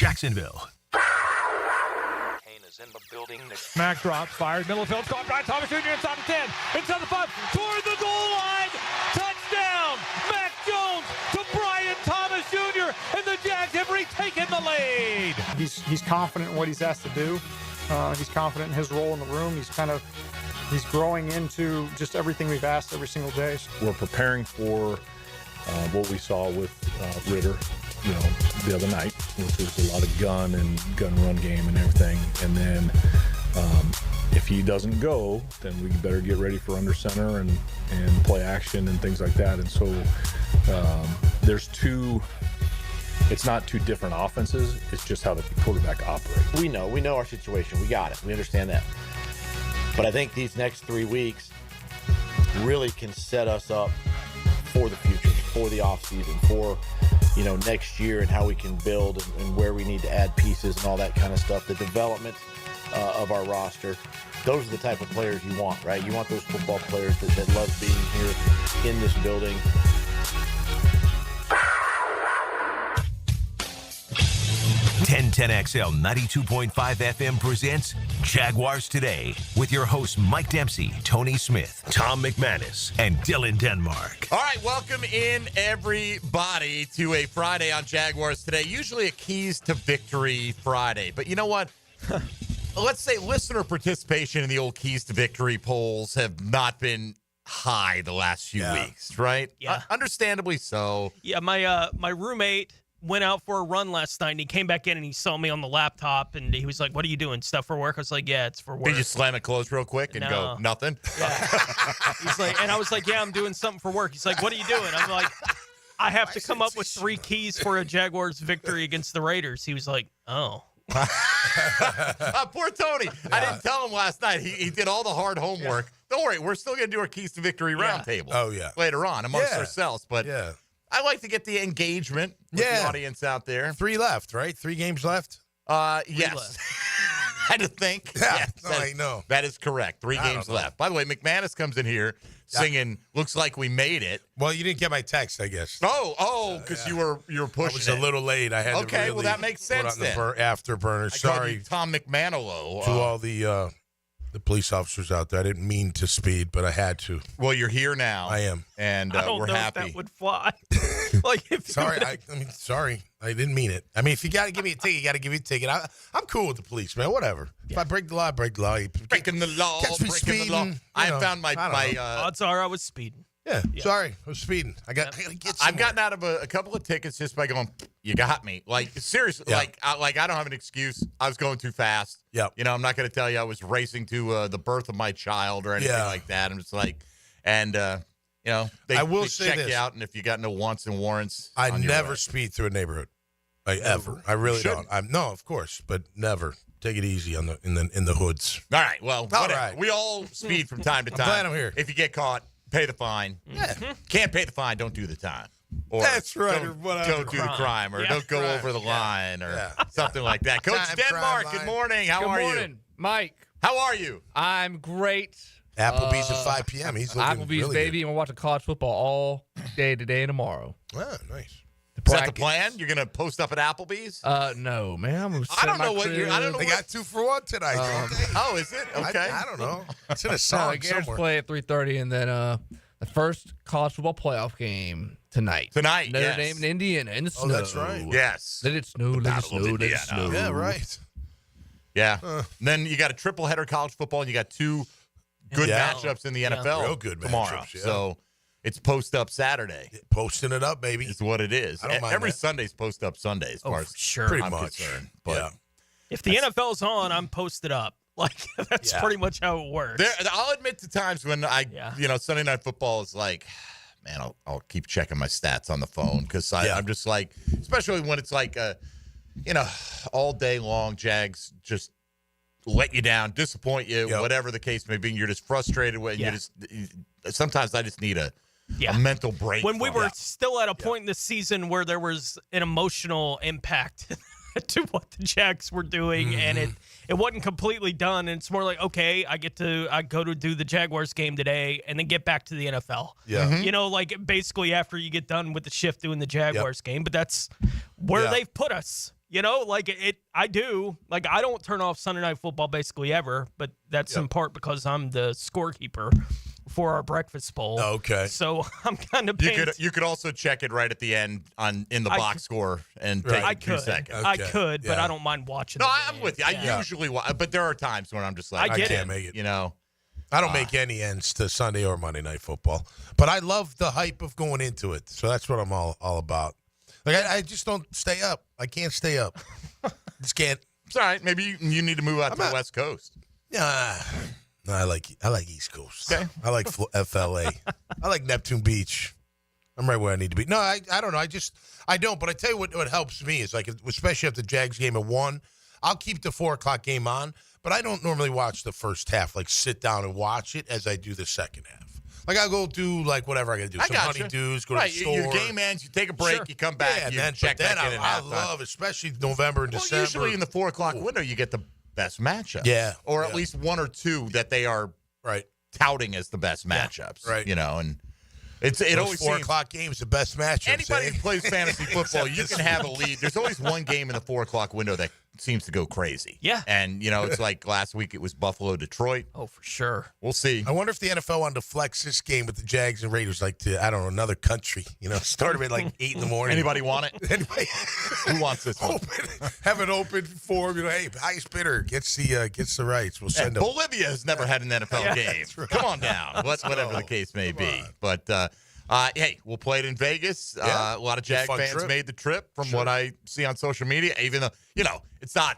Jacksonville. In the building. Mac drops, fires, middle of the field, caught by Thomas Jr. inside the 10, inside the 5, toward the goal line, touchdown, Mac Jones to Brian Thomas Jr., and the Jags have retaken the lead. He's confident in what he's asked to do. He's confident in his role in the room. He's growing into just everything we've asked every single day. We're preparing for what we saw with Ritter, the other night, which was a lot of gun run game and everything. And then if he doesn't go, then we better get ready for under center and play action and things like that. And so it's not two different offenses. It's just how the quarterback operates. We know our situation. We got it. We understand that. But I think these next 3 weeks really can set us up for the future, for the offseason, for next year and how we can build and where we need to add pieces and all that kind of stuff. The development of our roster. Those are the type of players you want, right? You want those football players that love being here in this building. XL 92.5 FM presents Jaguars Today with your hosts Mike Dempsey, Tony Smith, Tom McManus, and Dylan Denmark. All right, welcome in everybody to a Friday on Jaguars Today. Usually a Keys to Victory Friday, but you know what? Let's say listener participation in the old Keys to Victory polls have not been high the last few weeks, right? Yeah. Understandably so. Yeah, my roommate went out for a run last night, and he came back in, and he saw me on the laptop, and he was like, what are you doing, stuff for work? I was like, yeah, it's for work. Did you slam it closed real quick and go, nothing? Yeah. He's like, and I was like, yeah, I'm doing something for work. He's like, what are you doing? I'm like, I have to come up with 3 keys for a Jaguars victory against the Raiders. He was like, oh. Poor Tony. I didn't tell him last night. He did all the hard homework. Don't worry, we're still going to do our Keys to Victory roundtable. Oh, yeah. Later on amongst ourselves. But yeah. I like to get the engagement with the audience out there. 3 left, right? 3 games left? Yes. I had to think. Yeah. Yes, No. That is correct. 3 games left. By the way, McManus comes in here singing, looks like we made it. Well, you didn't get my text, I guess. Because you were pushing I was a little late. I had to really well, that makes sense put on the afterburner. Sorry. Tom McManilow. To all the police officers out there. I didn't mean to speed, but I had to. Well, you're here now. I am. And I don't we're know happy. if that would fly. Like, if sorry, sorry. I didn't mean it. I mean, if you got to give me a ticket, you got to give me a ticket. I'm cool with the police, man. Whatever. Yeah. If I break the law, I break the law. Breaking the law. Catch me speeding. The law. I found my odds are I was speeding. Yeah, sorry. I was speeding. I got to get I've gotten out of a couple of tickets just by going, you got me. Like, seriously, I don't have an excuse. I was going too fast. Yeah. I'm not going to tell you I was racing to the birth of my child or anything like that. I'm just like, and, they check you out, and if you got no wants and warrants. I never speed through a neighborhood. Like, ever. I really don't. No, of course, but never. Take it easy in the hoods. All right. Well, whatever. We all speed from time to time. I'm glad I'm here. If you get caught, pay the fine. Yeah. Can't pay the fine, don't do the time. Or that's right. Don't do the crime, or don't go over the line, or something like that. Coach Denmark, good morning. How are you? Good morning, Mike. How are you? I'm great. Applebee's at 5 p.m. He's looking Applebee's, really baby, good. and we're watching college football all day today and tomorrow. Ah, nice. Is that the plan? You're going to post up at Applebee's? No, man. I don't know what you're. I don't know. They got 2 for 1 tonight. Oh, is it? Okay. I don't know. It's in a song Jaguars somewhere. play at 3:30, and then the first college football playoff game tonight. Notre Dame and Indiana in the snow. Oh, that's right. Yes. Let it snow. Let it snow. Let it snow. Yeah, right. Yeah. And then you got a triple header college football, and you got 2 good matchups in the NFL real good tomorrow. Matchups, So it's post up Saturday. Posting it up, baby. Is what it is. I don't mind Every that. Sunday's post up Sunday, as far as sure. Pretty I'm much. concerned. But If the NFL's on, I'm posted up. Like, that's pretty much how it works. I'll admit to times when Sunday Night Football is like, man, I'll keep checking my stats on the phone because I'm just like, especially when it's like, all day long, Jags just let you down, disappoint you, whatever the case may be. You're just frustrated with sometimes I just need a mental break. When we were still at a point in the season where there was an emotional impact to what the Jags were doing, and it wasn't completely done. And it's more like, okay, I go to do the Jaguars game today and then get back to the NFL. Yeah. Like basically after you get done with the shift doing the Jaguars game, but that's where they've put us. I do. Like, I don't turn off Sunday Night Football basically ever, but that's in part because I'm the scorekeeper for our breakfast bowl. Okay. So I'm kind of You could also check it right at the end in the box score and take 2 seconds. Okay. I could, but I don't mind watching. No, I'm with you. I usually watch, but there are times when I'm just like, I can't make it. I don't make any ends to Sunday or Monday Night Football, but I love the hype of going into it. So that's what I'm all about. Like I just don't stay up. I can't stay up. Just can't. It's all right. Maybe you need to move out to the West Coast. Yeah. No, I like East Coast. Okay. I like FLA. I like Neptune Beach. I'm right where I need to be. No, I don't know. I don't. But I tell you what helps me is, like, especially if the Jags game at 1, I'll keep the 4 o'clock game on, but I don't normally watch the first half, like sit down and watch it as I do the second half. Like, I'll go do, like, whatever I got to do. Some honeydews, go to the store. Your game ends, you take a break, you come back, you check back in I love, especially November and December. Usually in the 4 o'clock window, you get the best matchups. Yeah. Or at least 1 or 2 that they are touting as the best matchups. Right. And it always 4 o'clock games, the best matchups. Anybody who plays fantasy football, you can have a lead. There's always one game in the 4 o'clock window that seems to go crazy. Yeah. And, it's like last week it was Buffalo, Detroit. Oh, for sure. We'll see. I wonder if the NFL wanted to flex this game with the Jags and Raiders, like, to, I don't know, another country. Start at like 8 in the morning. Anybody want it? Anybody? Who wants this one? Have it open for, hey, highest bidder gets the rights. We'll send them. Bolivia has never had an NFL game. Right. Come on down. Whatever the case may be. But, hey, we'll play it in Vegas. A lot of Jag fans made the trip from what I see on social media, even though, it's not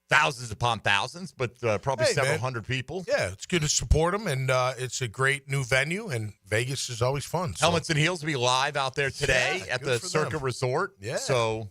thousands upon thousands, but probably several hundred people. Yeah, it's good to support them, and it's a great new venue, and Vegas is always fun. So. Helmets and Heels will be live out there today at the Circa Resort. Yeah. So,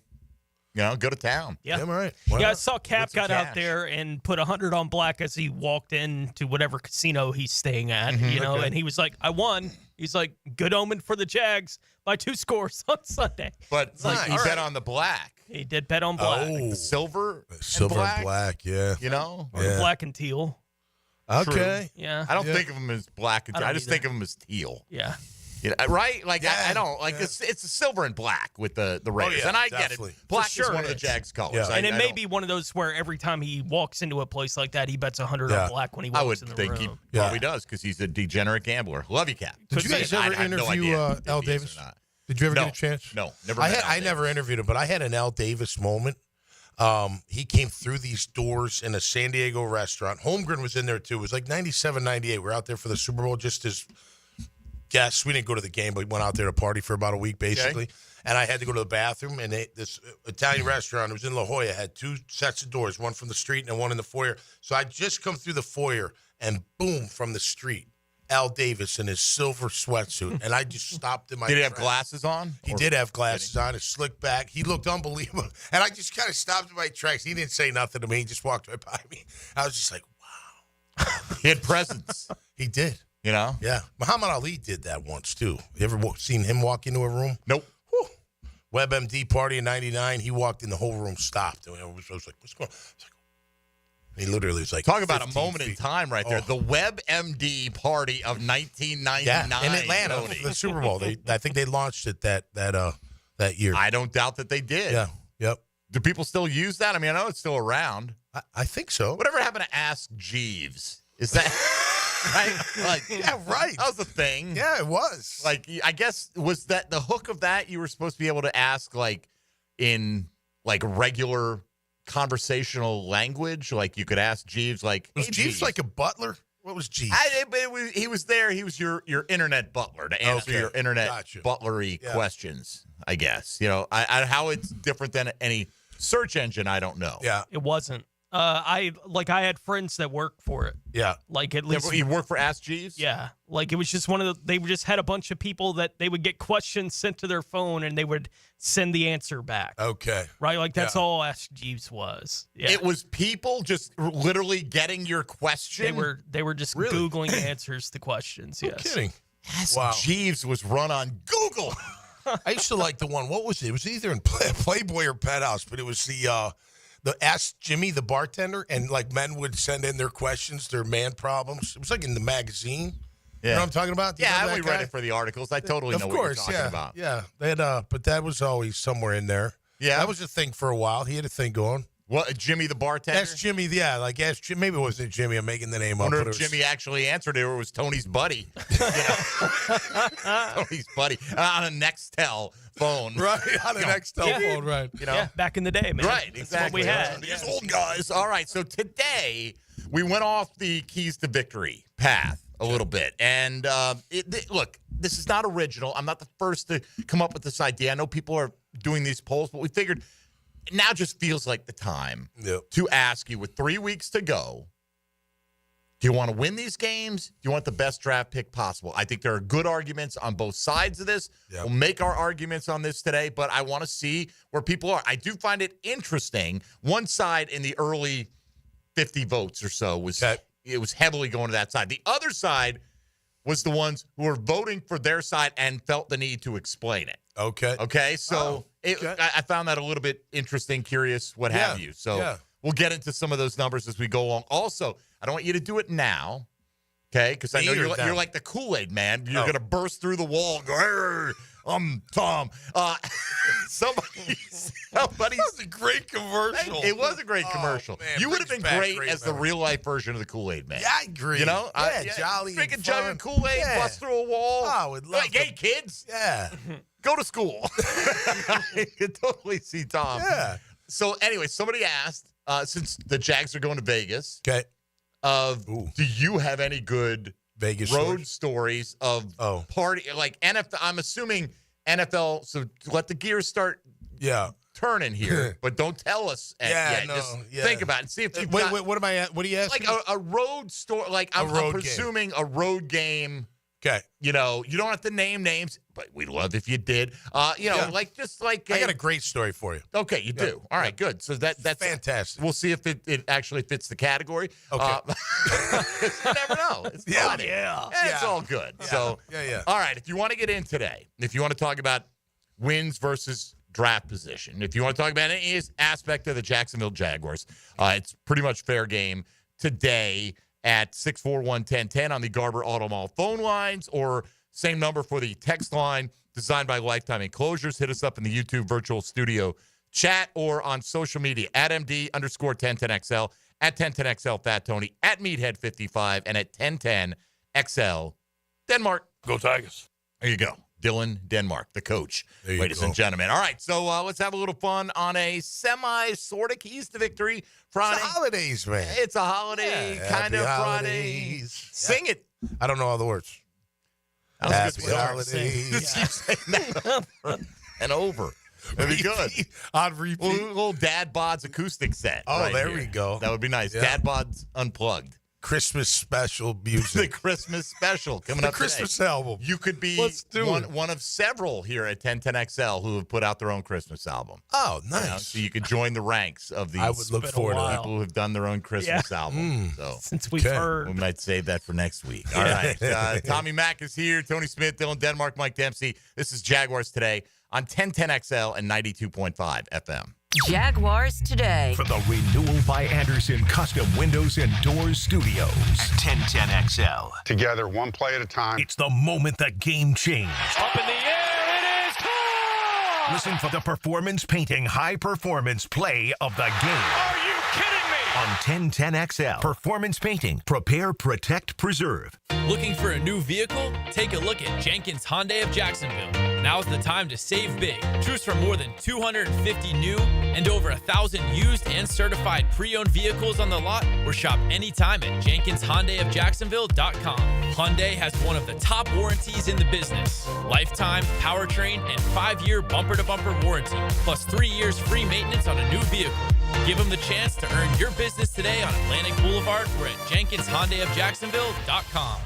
go to town. Yeah. Damn right. Yeah, I saw Cap got out there and put 100 on black as he walked into whatever casino he's staying at, and he was like, I won. He's like, good omen for the Jags by 2 scores on Sunday. But he bet on the black. He did bet on black. Like the silver and black, yeah. Or the black and teal. Okay. True. Yeah. I don't think of them as black and teal. I just think of them as teal. Yeah. Right? Like, I don't. Like, it's a silver and black with the Raiders. And I definitely. get it. Black is one of the Jags' colors. Yeah. And it may be one of those where every time he walks into a place like that, he bets 100 on black when he walks in the room. I would think he probably does because he's a degenerate gambler. Love you, Cap. Did you guys ever interview Al Davis? Did you ever get a chance? No, never. I never interviewed him, but I had an Al Davis moment. He came through these doors in a San Diego restaurant. Holmgren was in there, too. It was like 97, 98. We were out there for the Super Bowl just as guests. We didn't go to the game, but we went out there to party for about a week, basically. Okay. And I had to go to the bathroom, and this Italian restaurant, it was in La Jolla, had 2 sets of doors, one from the street and one in the foyer. So I just come through the foyer, and boom, from the street, Al Davis in his silver sweatsuit, and I just stopped in my Did he have glasses on? He did have glasses on, his slick back. He looked unbelievable. And I just kind of stopped in my tracks. He didn't say nothing to me. He just walked right by me. I was just like, wow. He had presence. He did. Yeah. Muhammad Ali did that once, too. You ever seen him walk into a room? Nope. Whew. WebMD party in 99, he walked in, the whole room stopped. I was like, what's going on? He literally was like, talk about a moment in time right there. The WebMD party of 1999. Yeah, in Atlanta, for the Super Bowl. I think they launched it that year. I don't doubt that they did. Yeah, yep. Do people still use that? I mean, I know it's still around. I think so. Whatever happened to Ask Jeeves? Is that right? Like, yeah, right. That was the thing. Yeah, it was. Like, I guess, was that the hook of that? You were supposed to be able to ask, like, in, like, regular conversational language? Like, you could ask Jeeves, like, was Jeeves like a butler? What was Jeeves? He was there. He was your internet butler to answer your internet butlery questions, I guess. How it's different than any search engine, I don't know. Yeah. It wasn't. I had friends that worked for it. Yeah. Like, at least you work for Ask Jeeves? Yeah. Like, it was just they just had a bunch of people that they would get questions sent to their phone and they would send the answer back. Okay. Right? Like, that's all Ask Jeeves was. Yeah. It was people just literally getting your question? They were just Googling answers to questions, yes. No kidding. Ask Jeeves was run on Google. I used to like the one, what was it? It was either in Playboy or Penthouse, but it was the Ask Jimmy, the bartender, and like men would send in their questions, their man problems. It was like in the magazine. Yeah. You know what I'm talking about? I only read it for the articles. I totally know what you're talking about. Yeah, they had, but that was always somewhere in there. Yeah. That was a thing for a while. He had a thing going. What, Jimmy the bartender? That's Jimmy, yeah. Like, ask Jimmy. Maybe it wasn't Jimmy. I'm making the name up. I wonder if Jimmy actually answered it or it was Tony's buddy. Tony's buddy on a Nextel phone. Right, on a Nextel phone, right. Back in the day, man. Right, That's exactly. what we had. These old guys. All right, so today we went off the keys to victory path a little bit. And look, this is not original. I'm not the first to come up with this idea. I know people are doing these polls, but we figured now just feels like the time to ask you, with 3 weeks to go, do you want to win these games? Do you want the best draft pick possible? I think there are good arguments on both sides of this. We'll make our arguments on this today, but I want to see where people are. I do find it interesting. One side in the early 50 votes or so was it was heavily going to that side. The other side was the ones who were voting for their side and felt the need to explain it. Okay. So I found that a little bit interesting, curious, what have you. So we'll get into some of those numbers as we go along. Also, I don't want you to do it now, okay? Because I know you're like the Kool-Aid man. You're going to burst through the wall and go, hey, I'm Tom. Somebody. That was a great commercial. It was a great commercial. Man, you would have been great as the real-life version of the Kool-Aid man. Yeah, I agree. You know? Jolly Drink a and jug fun. of Kool-Aid, bust through a wall. Oh, I would love hey, kids. Yeah. Go to school. I could totally see Tom. Yeah. So anyway, somebody asked, since the Jags are going to Vegas, do you have any good Vegas road stories of party, like NFL? I'm assuming NFL, so let the gears start turning here, but don't tell us yet. Just think about it and see if you what are you asking? Like a road story, like I'm presuming a road game. Okay. You know, you don't have to name names, but we'd love if you did. Like I got a great story for you. Okay, you do. All right, good. So that's fantastic. We'll see if it actually fits the category. Okay. You never know. It's funny. It's all good. Yeah. So all right, if you want to get in today, if you want to talk about wins versus draft position, if you want to talk about any aspect of the Jacksonville Jaguars, it's pretty much fair game today at 641-1010 on the Garber Auto Mall phone lines, or same number for the text line designed by Lifetime Enclosures. Hit us up in the YouTube virtual studio chat or on social media at MD_1010XL, at 1010XL Fat Tony, at Meathead55, and at 1010XL Denmark. Go Tigers. There you go. Dylan Denmark, the coach, ladies and gentlemen. All right, so let's have a little fun on a sort of keys to victory Friday. It's the holidays, man. It's a holiday kind of Friday. Sing it. I don't know all the words. Happy holidays. Keep saying that over and over. That'd be good. On repeat. Little Dad Bod's acoustic set. Oh, right there here. we go. That would be nice. Yeah. Dad Bod's Unplugged. Christmas special music. The Christmas special coming up Christmas today. album. You could be one of several here at 1010XL who have put out their own Christmas album. Oh, nice. You know, so you could join the ranks of these I would look forward to people who have done their own Christmas album. So since we've heard. We might save that for next week. All right. Tommy Mack is here. Tony Smith, Dylan Denmark, Mike Dempsey. This is Jaguars Today on 1010XL and 92.5 FM. Jaguars Today. From the Renewal by Anderson Custom Windows and Doors Studios. 1010XL. Together, one play at a time. It's the moment the game changed. Up in the air, it is caught! Listen for the performance painting high performance play of the game. Are you kidding me? On 1010XL. Performance painting. Prepare, protect, preserve. Looking for a new vehicle? Take a look at Jenkins Hyundai of Jacksonville. Now's the time to save big. Choose from more than 250 new and over 1,000 used and certified pre-owned vehicles on the lot, or shop anytime at JenkinsHyundaiofJacksonville.com. Hyundai has one of the top warranties in the business. Lifetime, powertrain, and 5-year bumper-to-bumper warranty, plus 3 years free maintenance on a new vehicle. Give them the chance to earn your business today on Atlantic Boulevard or at JenkinsHyundaiofJacksonville.com.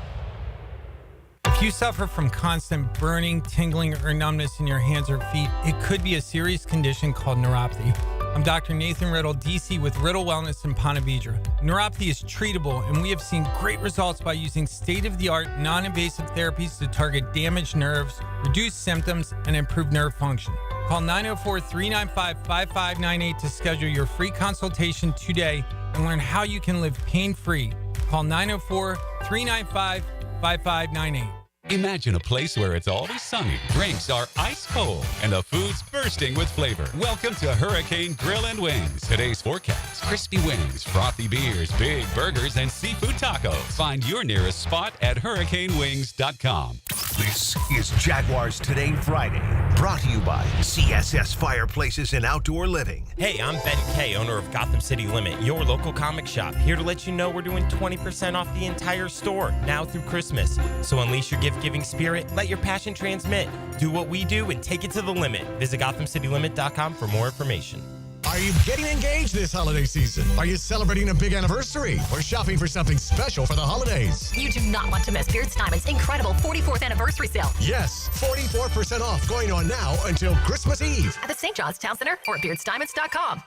If you suffer from constant burning, tingling, or numbness in your hands or feet, it could be a serious condition called neuropathy. I'm Dr. Nathan Riddle, DC with Riddle Wellness in Ponte Vedra. Neuropathy is treatable, and we have seen great results by using state-of-the-art, non-invasive therapies to target damaged nerves, reduce symptoms, and improve nerve function. Call 904-395-5598 to schedule your free consultation today and learn how you can live pain-free. Call 904-395-5598. Imagine a place where it's always sunny, drinks are ice cold, and the food's bursting with flavor. Welcome to Hurricane Grill and Wings. Today's forecast: crispy wings, frothy beers, big burgers, and seafood tacos. Find your nearest spot at hurricanewings.com. This is Jaguars Today Friday, brought to you by CSS Fireplaces and Outdoor Living. Hey, I'm Ben Kay, owner of Gotham City Limit, your local comic shop. Here to let you know we're doing 20% off the entire store, now through Christmas. So unleash your gift-giving spirit, let your passion transmit. Do what we do and take it to the limit. Visit GothamCityLimit.com for more information. Are you getting engaged this holiday season? Are you celebrating a big anniversary or shopping for something special for the holidays? You do not want to miss Beards Diamond's incredible 44th anniversary sale. Yes, 44% off going on now until Christmas Eve. At the St. John's Town Center or BeardsDiamonds.com.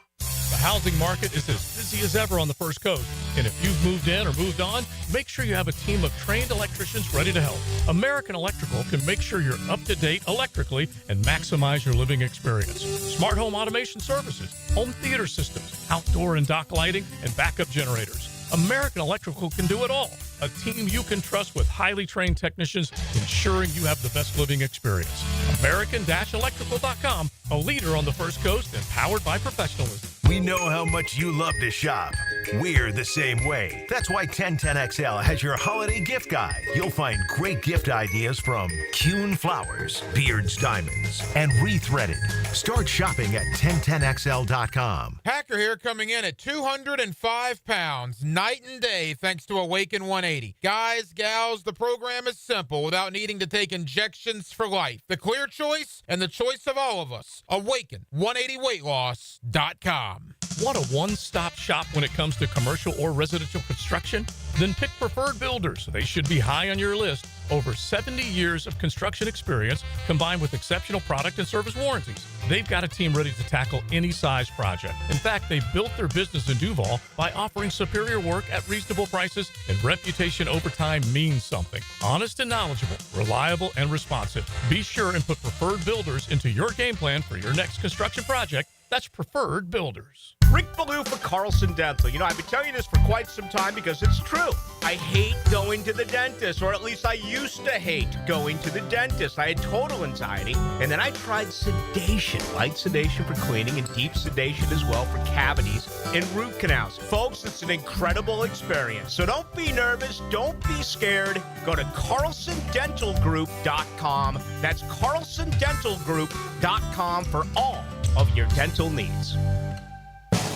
The housing market is as busy as ever on the First Coast. And if you've moved in or moved on, make sure you have a team of trained electricians ready to help. American Electrical can make sure you're up to date electrically and maximize your living experience. Smart home automation services, home theater systems, outdoor and dock lighting, and backup generators. American Electrical can do it all. A team you can trust with highly trained technicians ensuring you have the best living experience. American-Electrical.com, a leader on the First Coast and powered by professionalism. We know how much you love to shop. We're the same way. That's why 1010XL has your holiday gift guide. You'll find great gift ideas from Kuhn Flowers, Beards Diamonds, and Rethreaded. Start shopping at 1010XL.com. Packer here, coming in at 205 pounds, night and day, thanks to Awaken 180. Guys, gals, the program is simple without needing to take injections for life. The clear choice and the choice of all of us. Awaken180weightloss.com. Want a one-stop shop when it comes to commercial or residential construction? Then pick Preferred Builders. They should be high on your list. Over 70 years of construction experience combined with exceptional product and service warranties. They've got a team ready to tackle any size project. In fact, they built their business in Duval by offering superior work at reasonable prices, and reputation over time means something. Honest and knowledgeable, reliable and responsive. Be sure and put Preferred Builders into your game plan for your next construction project. That's Preferred Builders. Rick Ballou for Carlson Dental. You know, I've been telling you this for quite some time because it's true. I hate going to the dentist, or at least I used to hate going to the dentist. I had total anxiety, and then I tried sedation, light sedation for cleaning and deep sedation as well for cavities and root canals. Folks, it's an incredible experience. So don't be nervous. Don't be scared. Go to CarlsonDentalGroup.com. That's CarlsonDentalGroup.com for all of your dental needs.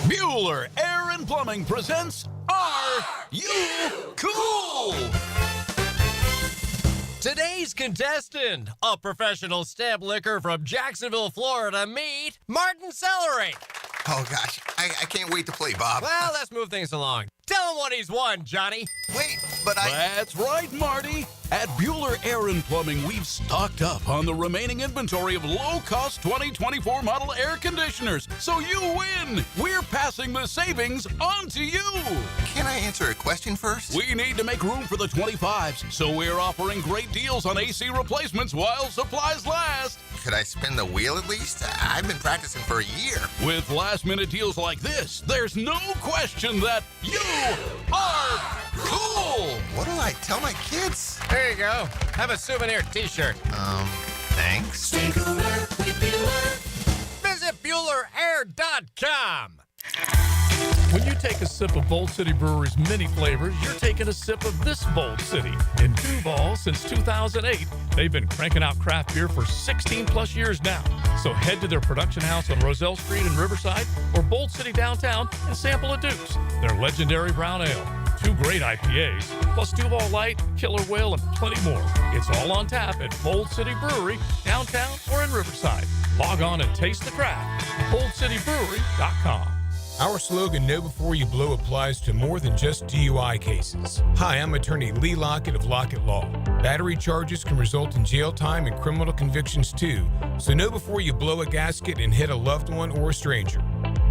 Bueller Air and Plumbing presents Are You Cool? Today's contestant, a professional stamp licker from Jacksonville, Florida, meet Martin Celery. Oh, gosh. I can't wait to play, Bob. Well, let's move things along. Tell him what he's won, Johnny. Wait, but That's right, Marty. At Bueller Air and Plumbing, we've stocked up on the remaining inventory of low-cost 2024 model air conditioners. So you win. We're passing the savings on to you. Can I answer a question first? We need to make room for the 25s, so we're offering great deals on AC replacements while supplies last. Could I spin the wheel at least? I've been practicing for a year. With last-minute deals like this, there's no question that you are cool. What do I tell my kids? There you go. Have a souvenir t-shirt. Thanks. Stay cooler with Bueller. Visit BuellerAir.com. When you take a sip of Bold City Brewery's many flavors, you're taking a sip of this Bold City. In Duval, since 2008, they've been cranking out craft beer for 16 plus years now. So head to their production house on Roselle Street in Riverside or Bold City downtown and sample a Duke's, their legendary brown ale. 2 great IPAs, plus Duval Light, Killer Whale, and plenty more. It's all on tap at Bold City Brewery, downtown or in Riverside. Log on and taste the craft. BoldCityBrewery.com. Our slogan, Know Before You Blow, applies to more than just DUI cases. Hi, I'm attorney Lee Lockett of Lockett Law. Battery charges can result in jail time and criminal convictions too, so know before you blow a gasket and hit a loved one or a stranger.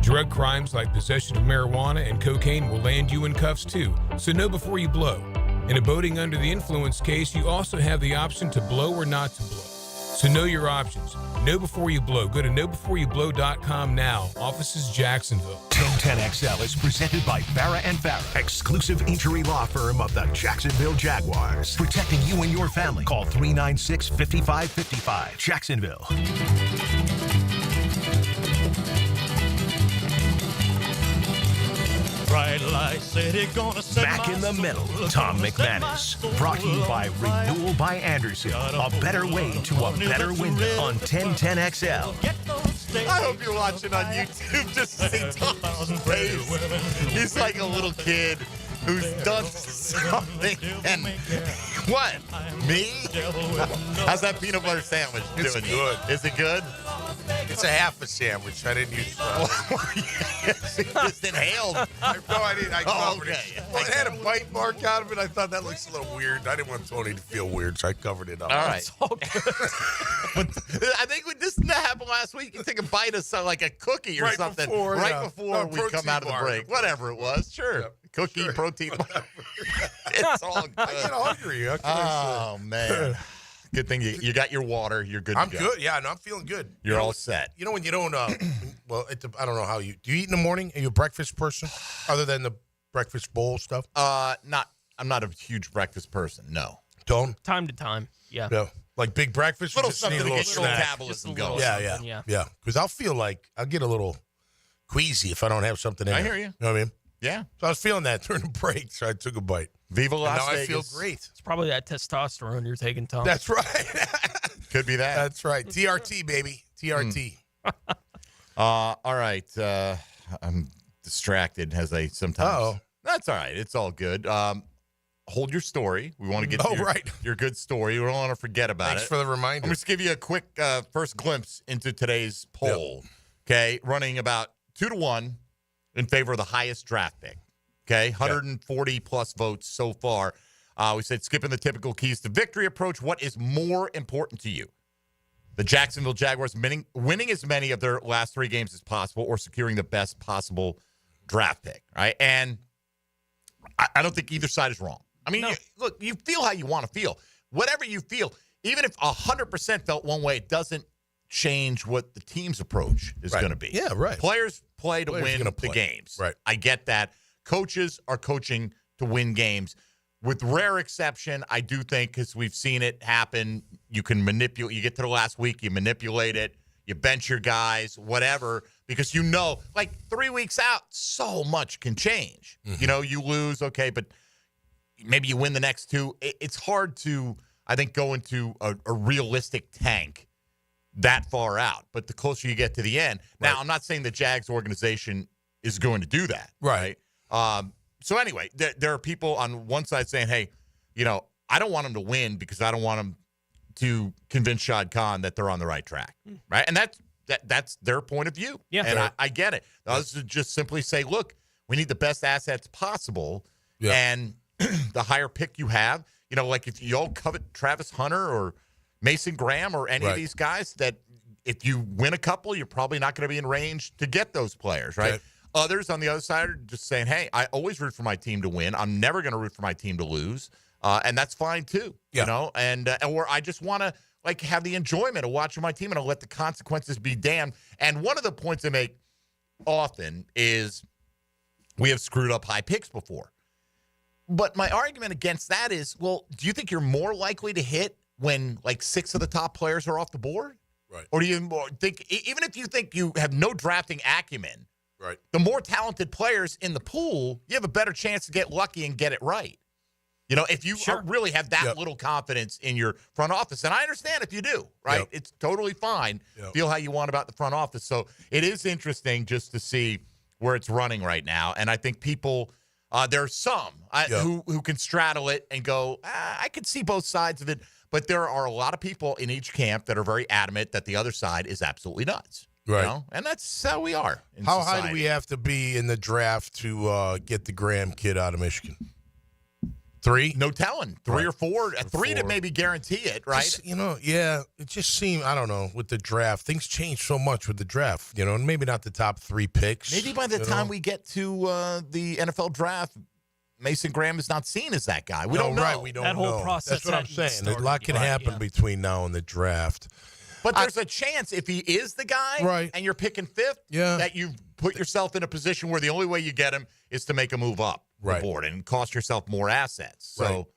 Drug crimes like possession of marijuana and cocaine will land you in cuffs too, so know before you blow. In a boating under the influence case, you also have the option to blow or not to blow. So know your options. Know before you blow. Go to knowbeforeyoublow.com now. Offices Jacksonville. 1010XL is presented by Farrah & Farrah, exclusive injury law firm of the Jacksonville Jaguars. Protecting you and your family. Call 396-5555. Jacksonville. Bright light city gonna set Back in the middle, Tom McManus. Brought to you by Renewal by Anderson. A better way to a better window on 1010XL. I hope you're watching on YouTube just to see Tom's face. He's like a little kid who's done something. And what? Me? How's that peanut butter sandwich doing? It's good. Is it good? It's a half a sandwich. I didn't use You just inhaled. No, I didn't. I covered okay. it. Well, it had a bite mark out of it. I thought that looks a little weird. I didn't want Tony to feel weird, so I covered it up. All right. I think this happened last week. You take a bite of something like a cookie or something before we come out of the break. Whatever it was. Sure. Yep. Cookie, protein bar. It's all good. I get hungry. Oh, man. Good thing you got your water. You're good to go. I'm good. Yeah, no, I'm feeling good. You're all set. You know when you don't, well, I don't know how do you eat in the morning? Are you a breakfast person other than the breakfast bowl stuff? I'm not a huge breakfast person. No. Don't? Time to time. Yeah. Yeah. Like big breakfast? Little just something need to a get little your snack. metabolism going. Yeah. Because I'll get a little queasy if I don't have something in I there. hear you. You know what I mean? Yeah. So I was feeling that during the break, so I took a bite. Viva Las Vegas. Now I feel great. It's probably that testosterone you're taking, Tom. That's right. Could be that. That's right. TRT, baby. TRT. All right. I'm distracted as I sometimes. Uh-oh. That's all right. It's all good. Hold your story. We want to get right. your good story. We don't want to forget about Thanks it. for the reminder. I'm just give you a quick first glimpse into today's poll. Yep. Okay, running about 2-1 in favor of the highest draft pick. Okay, 140 plus votes so far. We said skipping the typical keys to victory approach. What is more important to you? The Jacksonville Jaguars winning as many of their last 3 games as possible, or securing the best possible draft pick, right? And I don't think either side is wrong. I mean, look, you feel how you want to feel. Whatever you feel, even if 100% felt one way, it doesn't change what the team's approach is going to be. Yeah, right. Players play to win the games. Right. I get that. Coaches are coaching to win games. With rare exception, I do think, because we've seen it happen, you can manipulate. You get to the last week, you manipulate it, you bench your guys, whatever, because you know, like 3 weeks out, so much can change. Mm-hmm. You know, you lose, okay, but maybe you win the next 2. It's hard to, I think, go into a realistic tank that far out. But the closer you get to the end. Now, I'm not saying the Jags organization is going to do that. Right. So anyway, there are people on one side saying, hey, you know, I don't want them to win because I don't want them to convince Shad Khan that they're on the right track, right? And that's their point of view. Yeah. And I get it. Others would just simply say, look, we need the best assets possible, and the higher pick you have, you know, like if you all covet Travis Hunter or Mason Graham or any of these guys, that if you win a couple, you're probably not going to be in range to get those players, right? Others on the other side are just saying, hey, I always root for my team to win. I'm never going to root for my team to lose. And that's fine too, you know, or I just want to like have the enjoyment of watching my team and I'll let the consequences be damned. And one of the points I make often is we have screwed up high picks before. But my argument against that is, well, do you think you're more likely to hit when like 6 of the top players are off the board? Right. Or do you think, even if you think you have no drafting acumen, right, the more talented players in the pool, you have a better chance to get lucky and get it right. You know, if you really have that little confidence in your front office, and I understand if you do, right? It's totally fine. Feel how you want about the front office. So it is interesting just to see where it's running right now. And I think people, there are some who can straddle it and go, I could see both sides of it. But there are a lot of people in each camp that are very adamant that the other side is absolutely nuts. Right. You know? And that's how we are in How society. high do we have to be in the draft to get the Graham kid out of Michigan? 3? No telling. 3 or 4. 3 to maybe guarantee it, right? Just, you know, it just seemed, I don't know, with the draft, things change so much with the draft, you know, and maybe not the top 3 picks. Maybe by the time we get to the NFL draft, Mason Graham is not seen as that guy. We don't know. Right, we don't know. That whole process. That's what I'm saying. A lot can happen between now and the draft. But there's a chance if he is the guy and you're picking fifth, that you put yourself in a position where the only way you get him is to make a move up the board and cost yourself more assets. So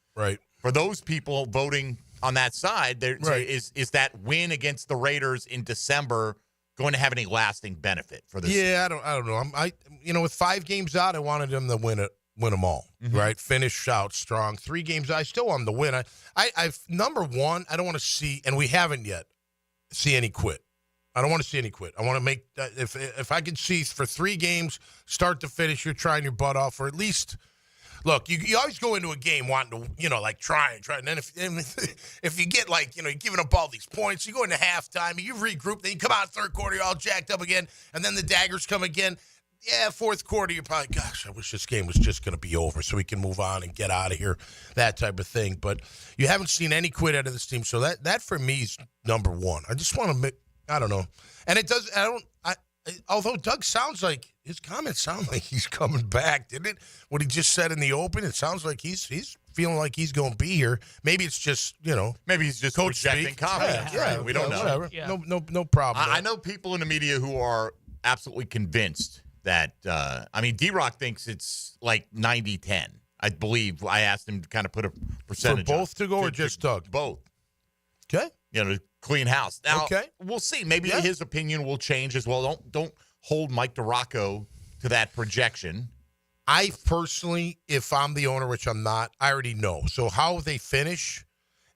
for those people voting on that side, is that win against the Raiders in December going to have any lasting benefit for this? Yeah, I don't know. With 5 games out, I wanted them to win them all, right? Finish out strong. 3 games out, I still want them to win. I've number one, I don't want to see, and we haven't yet, see any quit. I don't want to see any quit. I want to make if I can see for 3 games, start to finish, you're trying your butt off, or at least look. You always go into a game wanting to try, and then if you get you're giving up all these points, you go into halftime, you regroup, then you come out third quarter, you're all jacked up again, and then the daggers come again. Yeah, fourth quarter, you're probably, gosh, I wish this game was just going to be over so we can move on and get out of here, that type of thing. But you haven't seen any quit out of this team, so that for me is number one. I just want to make, I don't know. And it does, although Doug sounds like, his comments sound like he's coming back, didn't it? What he just said in the open, it sounds like he's feeling like he's going to be here. Maybe it's just, maybe he's just coach projecting confidence. Yeah, we don't know. Whatever. Yeah. No problem. I know people in the media who are absolutely convinced that, D-Rock thinks it's like 90-10. I believe I asked him to kind of put a percentage for both to go or just Doug? Both. Okay. To clean house. Now, we'll see. Maybe his opinion will change as well. Don't hold Mike DiRocco to that projection. I personally, if I'm the owner, which I'm not, I already know. So how they finish,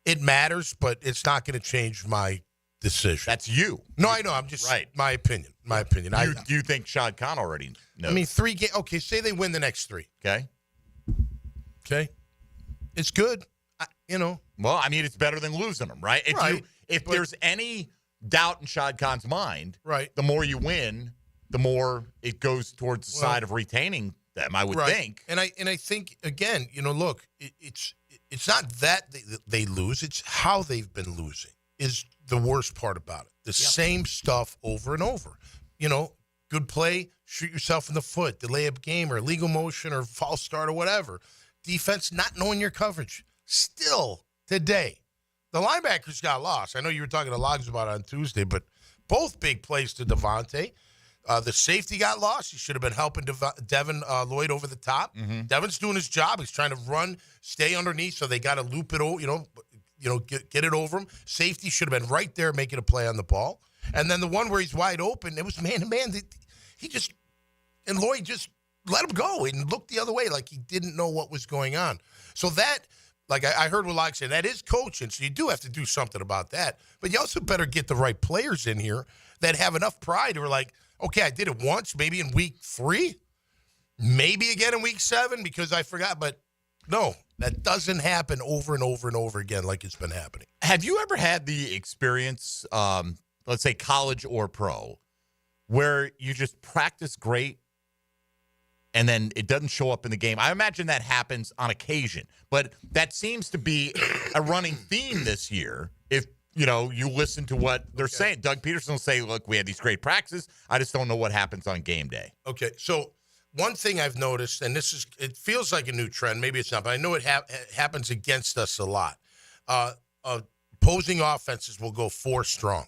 it matters, but it's not going to change my decision. That's you. No, I know. I'm just my opinion. Do you think Shad Khan already knows? I mean, 3 games. Okay, say they win the next 3. Okay. It's good. Well, it's better than losing them, right? If there's any doubt in Shad Khan's mind, the more you win, the more it goes towards the side of retaining them, I would think. And I think, again, look, it's not that they lose. It's how they've been losing is the worst part about it. The same stuff over and over. Good play, shoot yourself in the foot, delay a game or illegal motion or false start or whatever. Defense not knowing your coverage. Still today, the linebackers got lost. I know you were talking to Logs about it on Tuesday, but both big plays to Devontae. The safety got lost. He should have been helping Devin Lloyd over the top. Devin's doing his job. He's trying to run, stay underneath, so they got to loop it over, get it over him. Safety should have been right there making a play on the ball. And then the one where he's wide open, it was man-to-man. And Lloyd just let him go and looked the other way like he didn't know what was going on. So that, I heard what Locke said, that is coaching, so you do have to do something about that. But you also better get the right players in here that have enough pride who are like, okay, I did it once, maybe in week 3, maybe again in week 7 because I forgot. But no, that doesn't happen over and over and over again like it's been happening. Have you ever had the experience, let's say college or pro, where you just practice great and then it doesn't show up in the game? I imagine that happens on occasion, but that seems to be a running theme this year. If you listen to what they're saying, Doug Peterson will say, look, we had these great practices. I just don't know what happens on game day. Okay, so one thing I've noticed, and it feels like a new trend, maybe it's not, but I know it happens against us a lot. Opposing offenses will go 4 strong.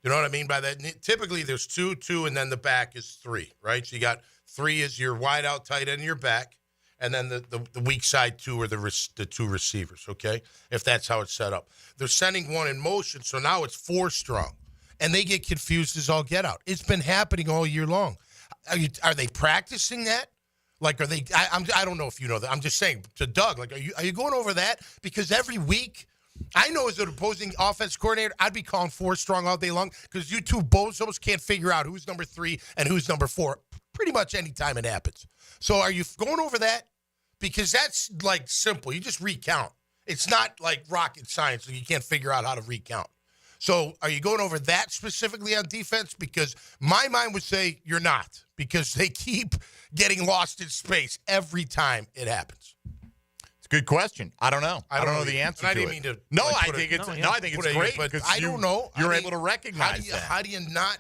You know what I mean by that? Typically, there's 2, and then the back is 3, right? So you got 3 is your wide out tight end in your back, and then the weak side 2 are the 2 receivers, okay? If that's how it's set up. They're sending 1 in motion, so now it's 4 strong. And they get confused as all get out. It's been happening all year long. Are they practicing that? Are they – I don't know if you know that. I'm just saying to Doug, are you going over that? Because every week – I know as an opposing offense coordinator, I'd be calling 4 strong all day long because you two bozos can't figure out who's number 3 and who's number 4 pretty much any time it happens. So are you going over that? Because that's simple. You just recount. It's not like rocket science, so you can't figure out how to recount. So are you going over that specifically on defense? Because my mind would say you're not, because they keep getting lost in space every time it happens. Good question. I don't know. I don't know the answer to it. I didn't mean to. I think it's great because I don't know. You're able to recognize that. How do you not?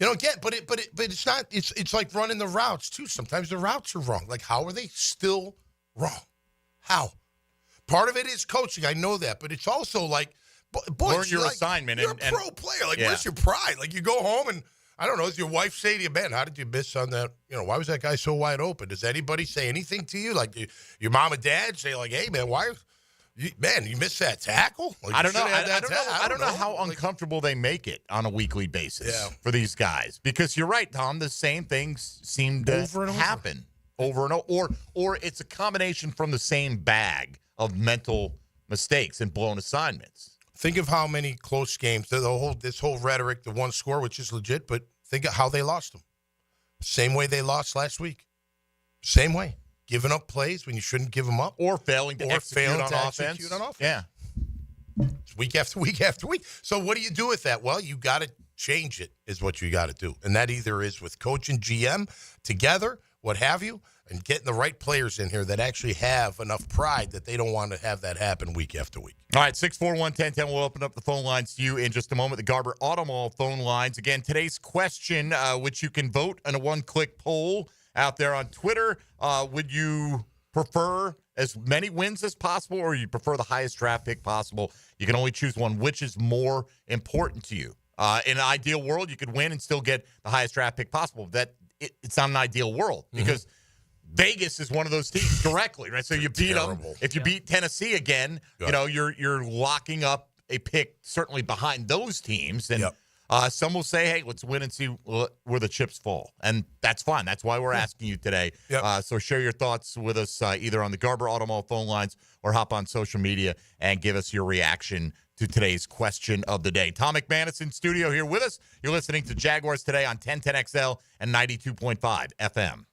Again, but it's not. It's like running the routes too. Sometimes the routes are wrong. Like, how are they still wrong? How? Part of it is coaching. I know that, but it's also like, boy, learn your assignment. You're a pro player. Like, where's your pride? Like, you go home and I don't know. Does your wife say to you, man, how did you miss on that? Why was that guy so wide open? Does anybody say anything to you? Like, your mom and dad say, like, hey, man, you missed that tackle? Like, I don't know. I don't know how uncomfortable they make it on a weekly basis for these guys. Because you're right, Tom. The same things seem to happen over and over. Or it's a combination from the same bag of mental mistakes and blown assignments. Think of how many close games, this whole rhetoric, the one score, which is legit, but think of how they lost them. Same way they lost last week. Same way. Giving up plays when you shouldn't give them up. Or failing to execute on offense. Yeah. It's week after week after week. So what do you do with that? Well, you got to change it is what you got to do. And that either is with coach and GM together, what have you, and getting the right players in here that actually have enough pride that they don't want to have that happen week after week. All right, 641-1010. We'll open up the phone lines to you in just a moment. The Garber Auto Mall phone lines. Again, today's question, which you can vote in a one-click poll out there on Twitter. Would you prefer as many wins as possible, or you prefer the highest draft pick possible? You can only choose one. Which is more important to you? In an ideal world, you could win and still get the highest draft pick possible. It's not an ideal world because Vegas is one of those teams directly, right? So you beat them. If you beat Tennessee again, you're locking up a pick certainly behind those teams. And some will say, hey, let's win and see where the chips fall. And that's fine. That's why we're asking you today. So share your thoughts with us either on the Garber Auto Mall phone lines or hop on social media and give us your reaction to today's question of the day. Tom McManus in studio here with us. You're listening to Jaguars Today on 1010XL and 92.5 FM.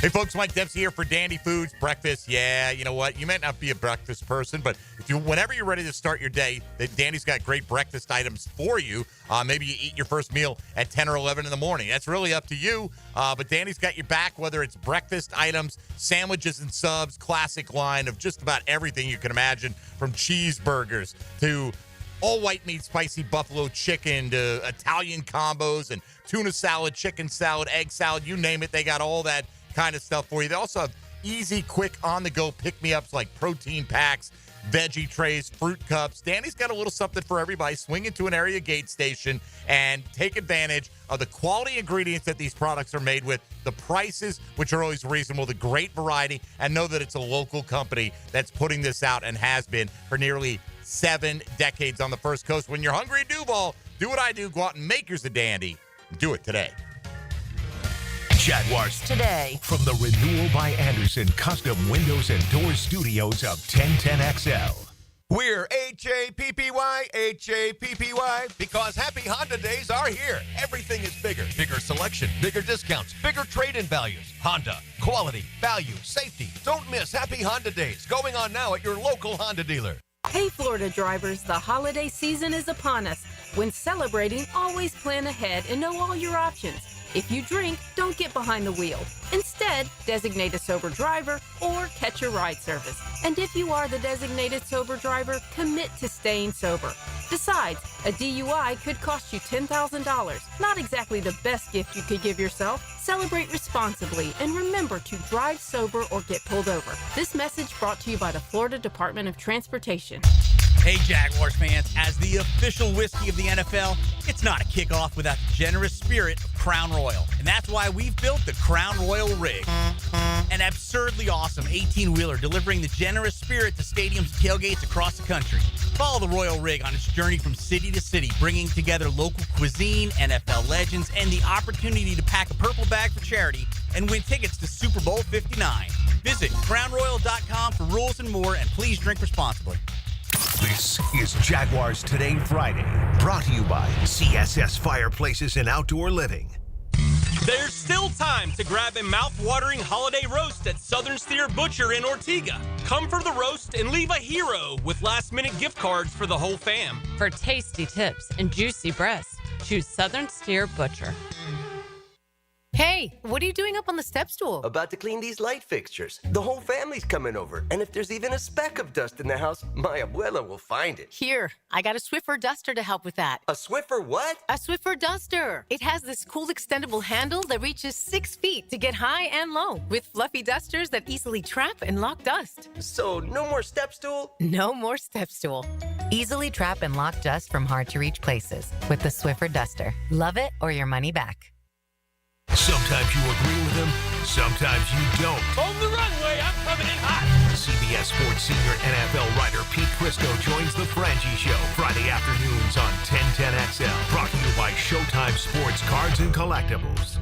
Hey, folks, Mike Dempsey here for Dandy Foods Breakfast. Yeah, you know what? You might not be a breakfast person, but whenever you're ready to start your day, Dandy's got great breakfast items for you. Maybe you eat your first meal at 10 or 11 in the morning. That's really up to you, but Dandy's got your back, whether it's breakfast items, sandwiches and subs, classic line of just about everything you can imagine, from cheeseburgers to all white meat, spicy buffalo chicken to Italian combos and tuna salad, chicken salad, egg salad, you name it. They got all that kind of stuff for you. They also have easy, quick, on-the-go pick-me-ups like protein packs, veggie trays, fruit cups. Danny's got a little something for everybody. Swing into an area gate station and take advantage of the quality ingredients that these products are made with, the prices, which are always reasonable, the great variety, and know that it's a local company that's putting this out and has been for nearly 7 decades on the First Coast. When you're hungry in Duval, do what I do. Go out and make yours a Dandy. Do it today. Jaguars Today. From the Renewal by Anderson Custom Windows and Doors Studios of 1010XL. We're H-A-P-P-Y, H-A-P-P-Y, because Happy Honda Days are here. Everything is bigger. Bigger selection, bigger discounts, bigger trade-in values. Honda, quality, value, safety. Don't miss Happy Honda Days, going on now at your local Honda dealer. Hey, Florida drivers, the holiday season is upon us. When celebrating, always plan ahead and know all your options. If you drink, don't get behind the wheel. Instead, designate a sober driver or catch a ride service. And if you are the designated sober driver, commit to staying sober. Besides, a DUI could cost you $10,000. Not exactly the best gift you could give yourself. Celebrate responsibly and remember to drive sober or get pulled over. This message brought to you by the Florida Department of Transportation. Hey, Jaguars fans, as the official whiskey of the NFL, it's not a kickoff without the generous spirit of Crown Royal. And that's why we've built the Crown Royal Rig. An absurdly awesome 18-wheeler delivering the generous spirit to stadiums and tailgates across the country. Follow the Royal Rig on its journey from city to city, bringing together local cuisine, NFL legends, and the opportunity to pack a purple bag for charity and win tickets to Super Bowl 59. Visit crownroyal.com for rules and more, and please drink responsibly. This is Jaguars Today Friday, brought to you by CSS Fireplaces and Outdoor Living. There's still time to grab a mouth-watering holiday roast at Southern Steer Butcher in Ortega. Come for the roast and leave a hero with last-minute gift cards for the whole fam. For tasty tips and juicy breasts, choose Southern Steer Butcher. Hey, what are you doing up on the step stool? About to clean these light fixtures. The whole family's coming over, and if there's even a speck of dust in the house, my abuela will find it. Here, I got a Swiffer duster to help with that. A Swiffer what? A Swiffer duster. It has this cool extendable handle that reaches 6 feet to get high and low, with fluffy dusters that easily trap and lock dust. So no more step stool? No more step stool. Easily trap and lock dust from hard-to-reach places with the Swiffer duster. Love it or your money back. Sometimes you agree with him, sometimes you don't. On the runway, I'm coming in hot. CBS Sports senior NFL writer Pete Crisco joins the Frangie Show Friday afternoons on 1010XL. Brought to you by Showtime Sports Cards and Collectibles.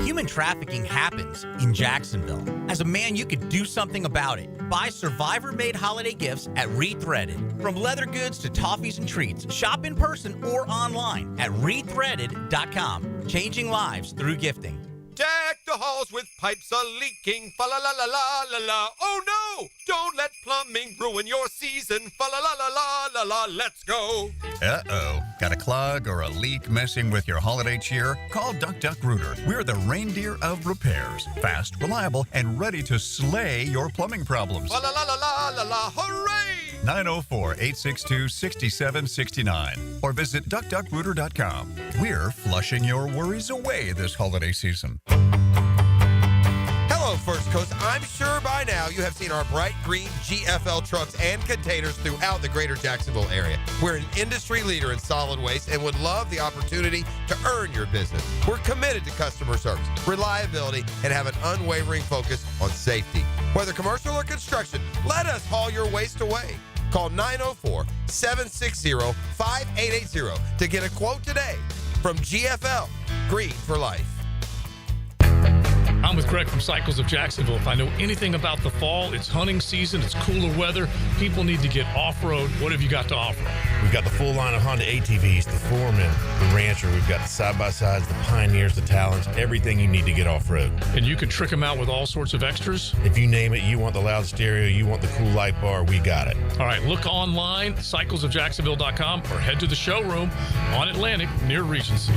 Human trafficking happens in Jacksonville. As a man, you could do something about it. Buy Survivor-made holiday gifts at Rethreaded. From leather goods to toffees and treats, shop in person or online at rethreaded.com. Changing lives through gifting. Deck the halls with pipes a-leaking, fa-la-la-la-la-la-la. Oh no! Don't let plumbing ruin your season, fa-la-la-la-la-la-la. Let's go! Uh-oh. Got a clog or a leak messing with your holiday cheer? Call Duck Duck Rooter. We're the reindeer of repairs. Fast, reliable, and ready to slay your plumbing problems. Fa-la-la-la-la-la-la, hooray! 904-862-6769 or visit duckduckrooter.com. We're flushing your worries away this holiday season. Hello, First Coast. I'm sure by now you have seen our bright green GFL trucks and containers throughout the greater Jacksonville area. We're an industry leader in solid waste and would love the opportunity to earn your business. We're committed to customer service, reliability, and have an unwavering focus on safety. Whether commercial or construction, let us haul your waste away. Call 904-760-5880 to get a quote today from GFL, Green for Life. I'm with Greg from Cycles of Jacksonville. If I know anything about the fall, it's hunting season, it's cooler weather. People need to get off-road. What have you got to offer? We've got the full line of Honda ATVs, the Foreman, the Rancher. We've got the side-by-sides, the Pioneers, the Talons, everything you need to get off-road. And you can trick them out with all sorts of extras? If you name it, you want the loud stereo, you want the cool light bar, we got it. All right, look online, cyclesofjacksonville.com, or head to the showroom on Atlantic near Regency.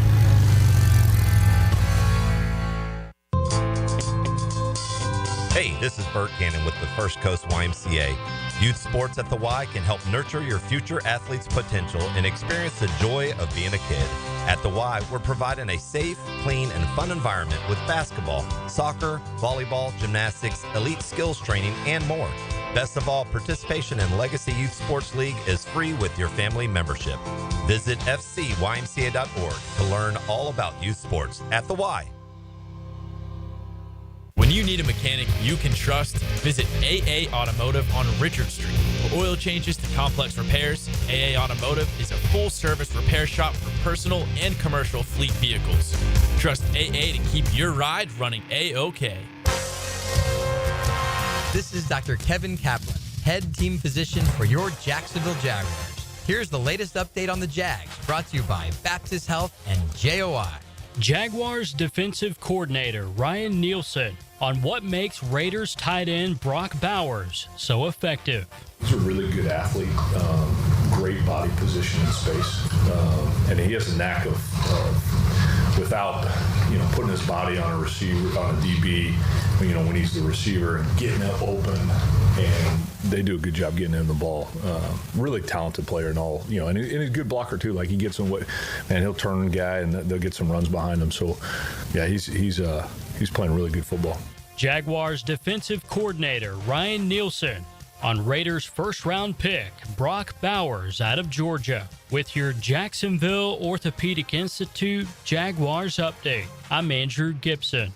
Hey, this is Bert Cannon with the First Coast YMCA. Youth sports at the Y can help nurture your future athlete's potential and experience the joy of being a kid. At the Y, we're providing a safe, clean, and fun environment with basketball, soccer, volleyball, gymnastics, elite skills training, and more. Best of all, participation in Legacy Youth Sports League is free with your family membership. Visit fcymca.org to learn all about youth sports at the Y. When you need a mechanic you can trust, visit AA Automotive on Richard Street. For oil changes to complex repairs, AA Automotive is a full-service repair shop for personal and commercial fleet vehicles. Trust AA to keep your ride running A-OK. This is Dr. Kevin Kaplan, head team physician for your Jacksonville Jaguars. Here's the latest update on the Jags, brought to you by Baptist Health and JOI. Jaguars defensive coordinator Ryan Nielsen on what makes Raiders tight end Brock Bowers so effective. He's a really good athlete, great body position in space, and he has a knack of without putting his body on a receiver, on a DB, when he's the receiver and getting it open, and they do a good job getting him the ball. Really talented player and all, and he's a good blocker too. Like he gets him, and he'll turn the guy, and they'll get some runs behind him. So, yeah, he's playing really good football. Jaguars defensive coordinator Ryan Nielsen on Raiders first-round pick Brock Bowers out of Georgia. With your Jacksonville Orthopedic Institute Jaguars update, I'm Andrew Gibson.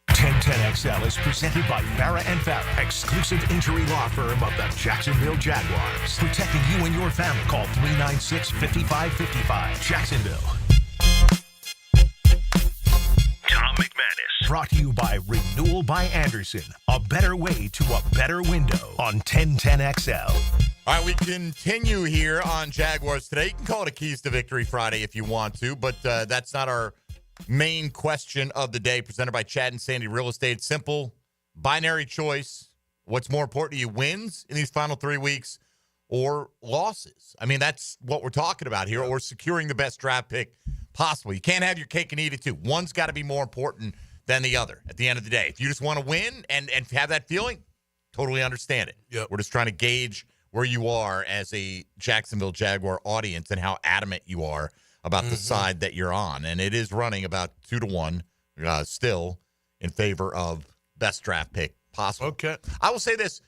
1010XL is presented by Farah & Farah, exclusive injury law firm of the Jacksonville Jaguars. Protecting you and your family. Call 396-5555. Jacksonville. Tom McManus. Brought to you by Renewal by Anderson. A better way to a better window on 1010XL. All right, we continue here on Jaguars Today. You can call it a Keys to Victory Friday if you want to, but that's not our main question of the day, presented by Chad and Sandy Real Estate. Simple, binary choice. What's more important to you, wins in these final 3 weeks or losses? I mean, that's what we're talking about here, or securing the best draft pick Possible. You can't have your cake and eat it too. One's got to be more important than the other at the end of the day. If you just want to win and have that feeling, totally understand it. Yep. We're just trying to gauge where you are as a Jacksonville Jaguar audience and how adamant you are about the side that you're on. And it is running about 2-1 still in favor of best draft pick possible. Okay. I will say this.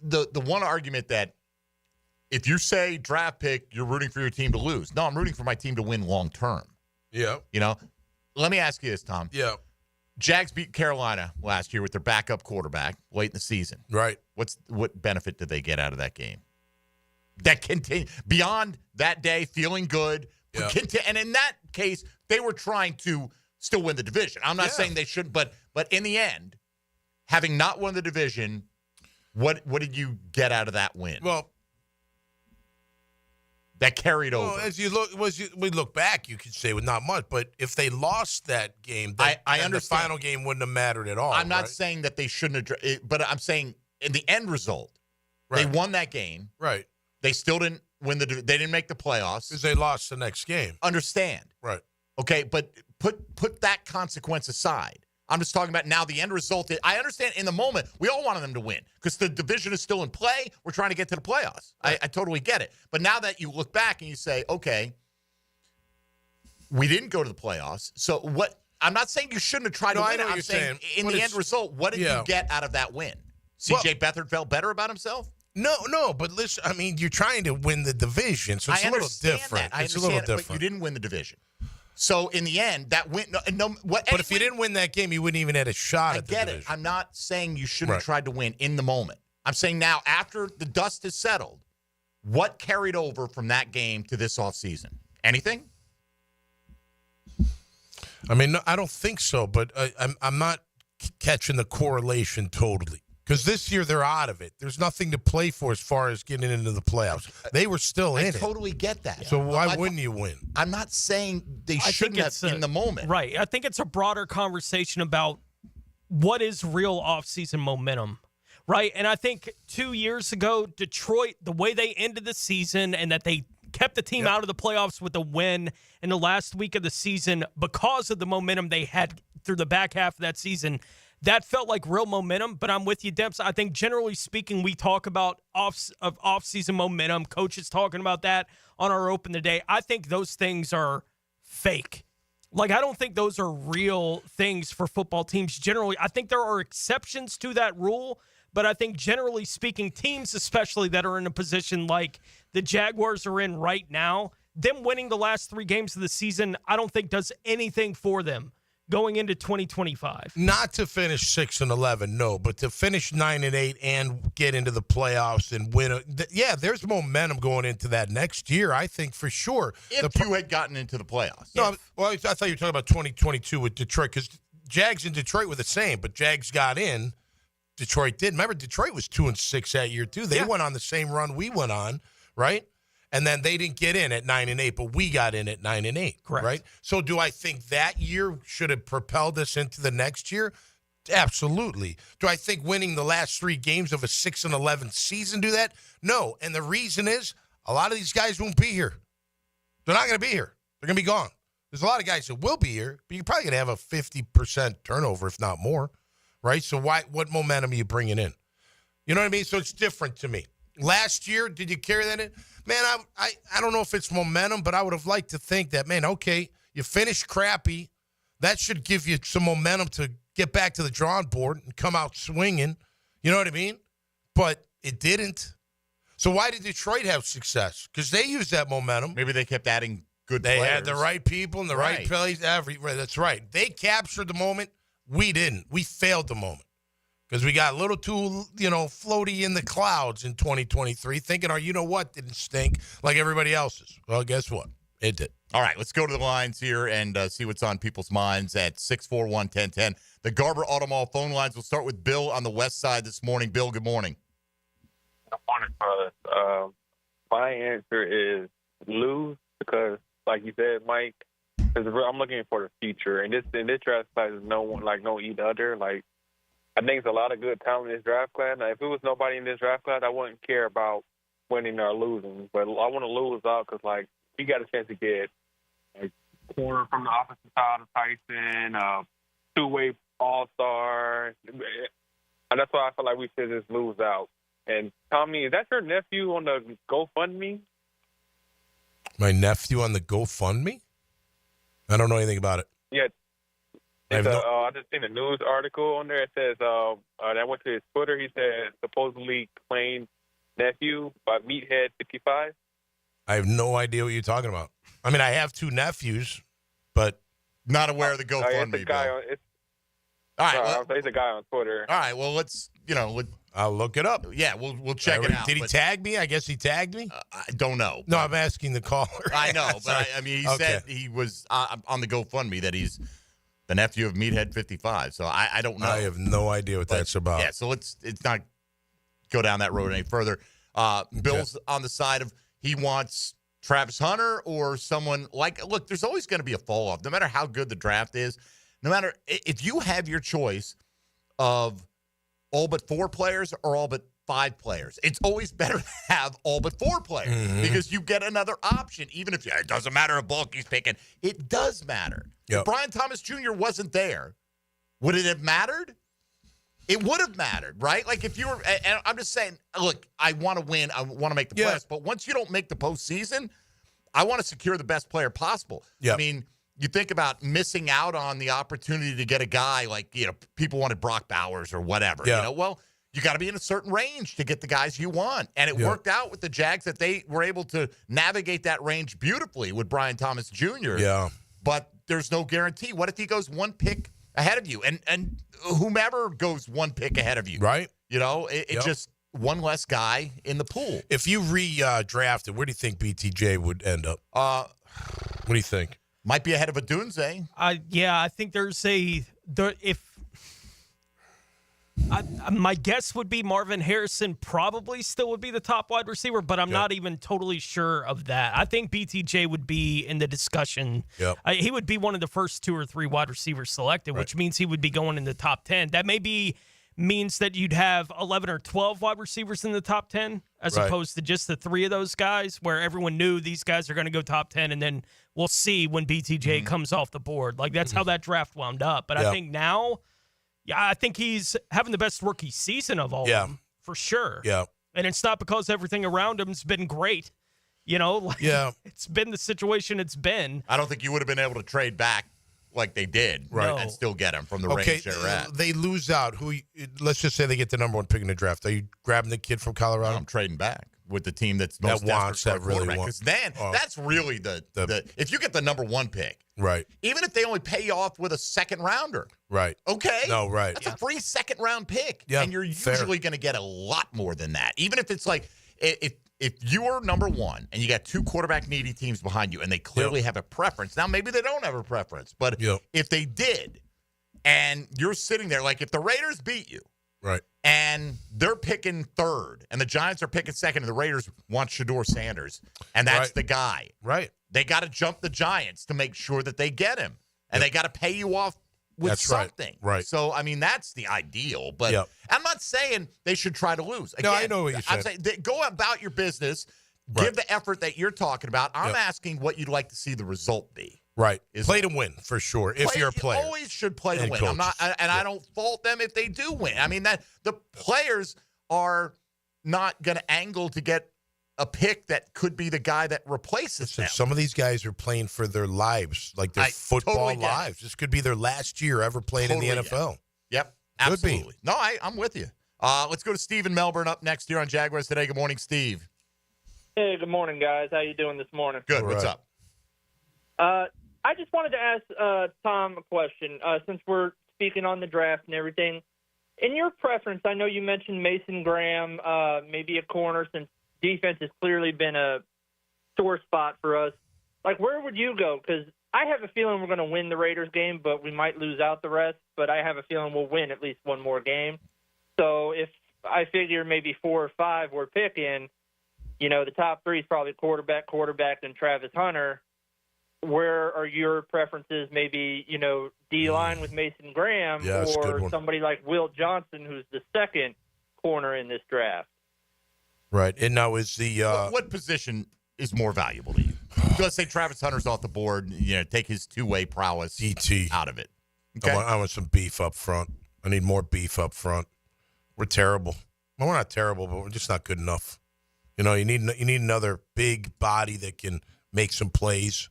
The one argument that if you say draft pick, you're rooting for your team to lose. No, I'm rooting for my team to win long term. Yeah. You know, let me ask you this, Tom. Yeah. Jags beat Carolina last year with their backup quarterback late in the season. Right. What benefit did they get out of that game? That continue beyond that day, feeling good. Yeah. And in that case, they were trying to still win the division. I'm not saying they shouldn't, but in the end, having not won the division, what did you get out of that win? Well, that carried over. As we look back, you could say with not much, but if they lost that game, I understand. The final game wouldn't have mattered at all. I'm not saying that they shouldn't have, but I'm saying in the end result, they won that game. Right. They still didn't win they didn't make the playoffs because they lost the next game. Understand? Right. Okay, but put that consequence aside. I'm just talking about now the end result. I understand in the moment, we all wanted them to win because the division is still in play. We're trying to get to the playoffs. Right. I totally get it. But now that you look back and you say, okay, we didn't go to the playoffs. So what? I'm not saying you shouldn't have tried to win. I know I'm you're saying in the end result, what did you get out of that win? CJ Beathard felt better about himself? No, but listen, I mean, you're trying to win the division, so it's a little different. It's a little different. But you didn't win the division. So in the end, that win. But if you didn't win that game, you wouldn't even have a shot at the division. I get it. I'm not saying you shouldn't have tried to win in the moment. I'm saying now, after the dust has settled, what carried over from that game to this offseason? Anything? I mean, no, I don't think so, but I'm not catching the correlation totally. Because this year they're out of it. There's nothing to play for as far as getting into the playoffs. They were still in it. I totally get that. So why wouldn't you win? I'm not saying they shouldn't have in the moment. Right. I think it's a broader conversation about what is real offseason momentum. Right. And I think 2 years ago, Detroit, the way they ended the season and that they kept the team out of the playoffs with a win in the last week of the season because of the momentum they had through the back half of that season. That felt like real momentum, but I'm with you, Demps. I think generally speaking, we talk about off-season momentum. Coaches talking about that on our open today. I think those things are fake. Like, I don't think those are real things for football teams generally. I think there are exceptions to that rule, but I think generally speaking, teams especially that are in a position like the Jaguars are in right now, them winning the last 3 games of the season, I don't think does anything for them going into 2025. Not to finish 6-11, no, but to finish 9-8 and get into the playoffs and win. There's momentum going into that next year, I think, for sure. If you had gotten into the playoffs. No, well, I thought you were talking about 2022 with Detroit, because Jags and Detroit were the same, but Jags got in. Detroit did. Remember, Detroit was 2-6 that year, too. They went on the same run we went on, right? And then they didn't get in at 9-8, but we got in at 9-8. Correct. Right? So do I think that year should have propelled us into the next year? Absolutely. Do I think winning the last 3 games of a 6-11 season do that? No. And the reason is a lot of these guys won't be here. They're not going to be here. They're going to be gone. There's a lot of guys that will be here, but you're probably going to have a 50% turnover, if not more. Right? So what momentum are you bringing in? You know what I mean? So it's different to me. Last year, did you carry that in? Man, I don't know if it's momentum, but I would have liked to think that, man, okay, you finished crappy. That should give you some momentum to get back to the drawing board and come out swinging. You know what I mean? But it didn't. So why did Detroit have success? Because they used that momentum. Maybe they kept adding good players. They had the right people in the right place. That's right. They captured the moment. We didn't. We failed the moment. Because we got a little too, floaty in the clouds in 2023, thinking, you know what, didn't stink like everybody else's. Well, guess what? It did. All right, let's go to the lines here and see what's on people's minds at 641-1010. The Garber Auto Mall phone lines. We'll start with Bill on the west side this morning. Bill, good morning. Good morning, fellas. My answer is lose because, like you said, Mike, because I'm looking for the future. And this draft class is no either other. Like, I think it's a lot of good talent in this draft class. Now, if it was nobody in this draft class, I wouldn't care about winning or losing. But I want to lose out because, you got a chance to get corner from the opposite side of Tyson, two-way all-star. That's why I feel like we should just lose out. And Tommy, is that your nephew on the GoFundMe? My nephew on the GoFundMe? I don't know anything about it. Yeah. I just seen a news article on there. It says that went to his Twitter. He said supposedly claimed nephew by Meathead 55. I have no idea what you're talking about. I mean, I have two nephews, but not aware of the GoFundMe. It's a guy it's a guy on Twitter. All right. Well, I'll look it up. Yeah, we'll check it out. Did he tag me? I guess he tagged me. I don't know. No, I'm asking the caller. I know, but I mean, he said he was on the GoFundMe that he's the nephew of Meathead 55. So I don't know. I have no idea what that's about. Yeah, so it's not go down that road any further. Bill's on the side of he wants Travis Hunter or someone like. Look, there's always going to be a fall off, no matter how good the draft is. No matter if you have your choice of all but 4 players or all but 5 players, it's always better to have all but 4 players because you get another option. Even if it doesn't matter if Bulky's picking, it does matter. Yep. If Brian Thomas Jr. wasn't there, would it have mattered? It would have mattered, right? Like if you were, and I'm just saying, look, I want to win. I want to make the playoffs. But once you don't make the postseason, I want to secure the best player possible. Yep. I mean, you think about missing out on the opportunity to get a guy like, people wanted Brock Bowers or whatever. Yeah. Well, you got to be in a certain range to get the guys you want. And it worked out with the Jags that they were able to navigate that range beautifully with Brian Thomas Jr. Yeah. But there's no guarantee. What if he goes 1 pick ahead of you? And whomever goes 1 pick ahead of you. Right. It's just one less guy in the pool. If you redrafted, where do you think BTJ would end up? What do you think? Might be ahead of a Dunze. I think my guess would be Marvin Harrison probably still would be the top wide receiver, but I'm not even totally sure of that. I think BTJ would be in the discussion. Yep. He would be one of the first 2 or 3 wide receivers selected, which means he would be going in the top 10. That means that you'd have 11 or 12 wide receivers in the top 10 as opposed to just the 3 of those guys where everyone knew these guys are going to go top 10 and then we'll see when BTJ comes off the board. Like that's how that draft wound up. But I think now, I think he's having the best rookie season of all of them for sure. Yeah. And it's not because everything around him's been great. It's been the situation it's been. I don't think you would have been able to trade back like they did and still get him from the range they're at. They lose out. Let's just say they get the number 1 pick in the draft. Are you grabbing the kid from Colorado? I'm trading back with the team that's most desperate for a quarterback. Because then that's really the if you get the number 1 pick, right? Even if they only pay you off with a 2nd rounder, right? Okay, no, right. That's a free 2nd round pick, yeah, and you're usually going to get a lot more than that. Even if it's like if you're number 1 and you got 2 quarterback needy teams behind you and they clearly have a preference. Now, maybe they don't have a preference, but if they did and you're sitting there, like if the Raiders beat you, right, and they're picking 3rd and the Giants are picking 2nd and the Raiders want Shedeur Sanders and that's the guy. Right. They got to jump the Giants to make sure that they get him. And they got to pay you off with something. Right. So, I mean, that's the ideal. But I'm not saying they should try to lose. Again, no, I know what you're saying. I'm saying go about your business. Give the effort that you're talking about. I'm asking what you'd like to see the result be. Right. Play to win, for sure, if you're a player. You always should play to win. Coach. I'm not, and I don't fault them if they do win. I mean, that the players are not going to angle to get a pick that could be the guy that replaces them. Some of these guys are playing for their lives, like their football lives. This could be their last year ever playing in the NFL. Yep, absolutely. No, I'm with you. Let's go to Steve in Melbourne up next here on Jaguars Today. Good morning, Steve. Hey, good morning, guys. How you doing this morning? Good. What's up? I just wanted to ask Tom a question. Since we're speaking on the draft and everything, in your preference, I know you mentioned Mason Graham, maybe a corner, since defense has clearly been a sore spot for us. Like, where would you go? Because I have a feeling we're going to win the Raiders game, but we might lose out the rest. But I have a feeling we'll win at least one more game. So if I figure maybe 4 or 5 we're picking, the top 3 is probably quarterback, and Travis Hunter. Where are your preferences? Maybe, D-line with Mason Graham or somebody like Will Johnson, who's the 2nd corner in this draft. Right. And now is the what position is more valuable to you? let's say Travis Hunter's off the board, take his two-way prowess out of it. Okay? I want some beef up front. I need more beef up front. We're terrible. Well, we're not terrible, but we're just not good enough. You need another big body that can make some plays.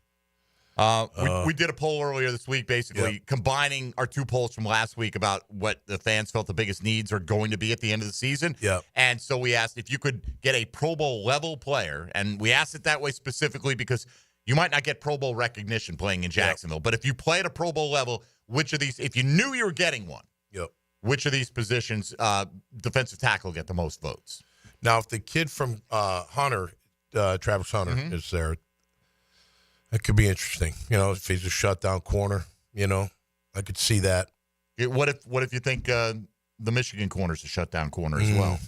We did a poll earlier this week, basically combining our two polls from last week about what the fans felt the biggest needs are going to be at the end of the season. Yeah. And so we asked if you could get a Pro Bowl level player, and we asked it that way specifically because you might not get Pro Bowl recognition playing in Jacksonville, but if you play at a Pro Bowl level, which of these, if you knew you were getting one, which of these positions, defensive tackle, get the most votes? Now, if the kid from Travis Hunter, is there, that could be interesting. If he's a shutdown corner, I could see that. What if you think the Michigan corner's a shutdown corner as well?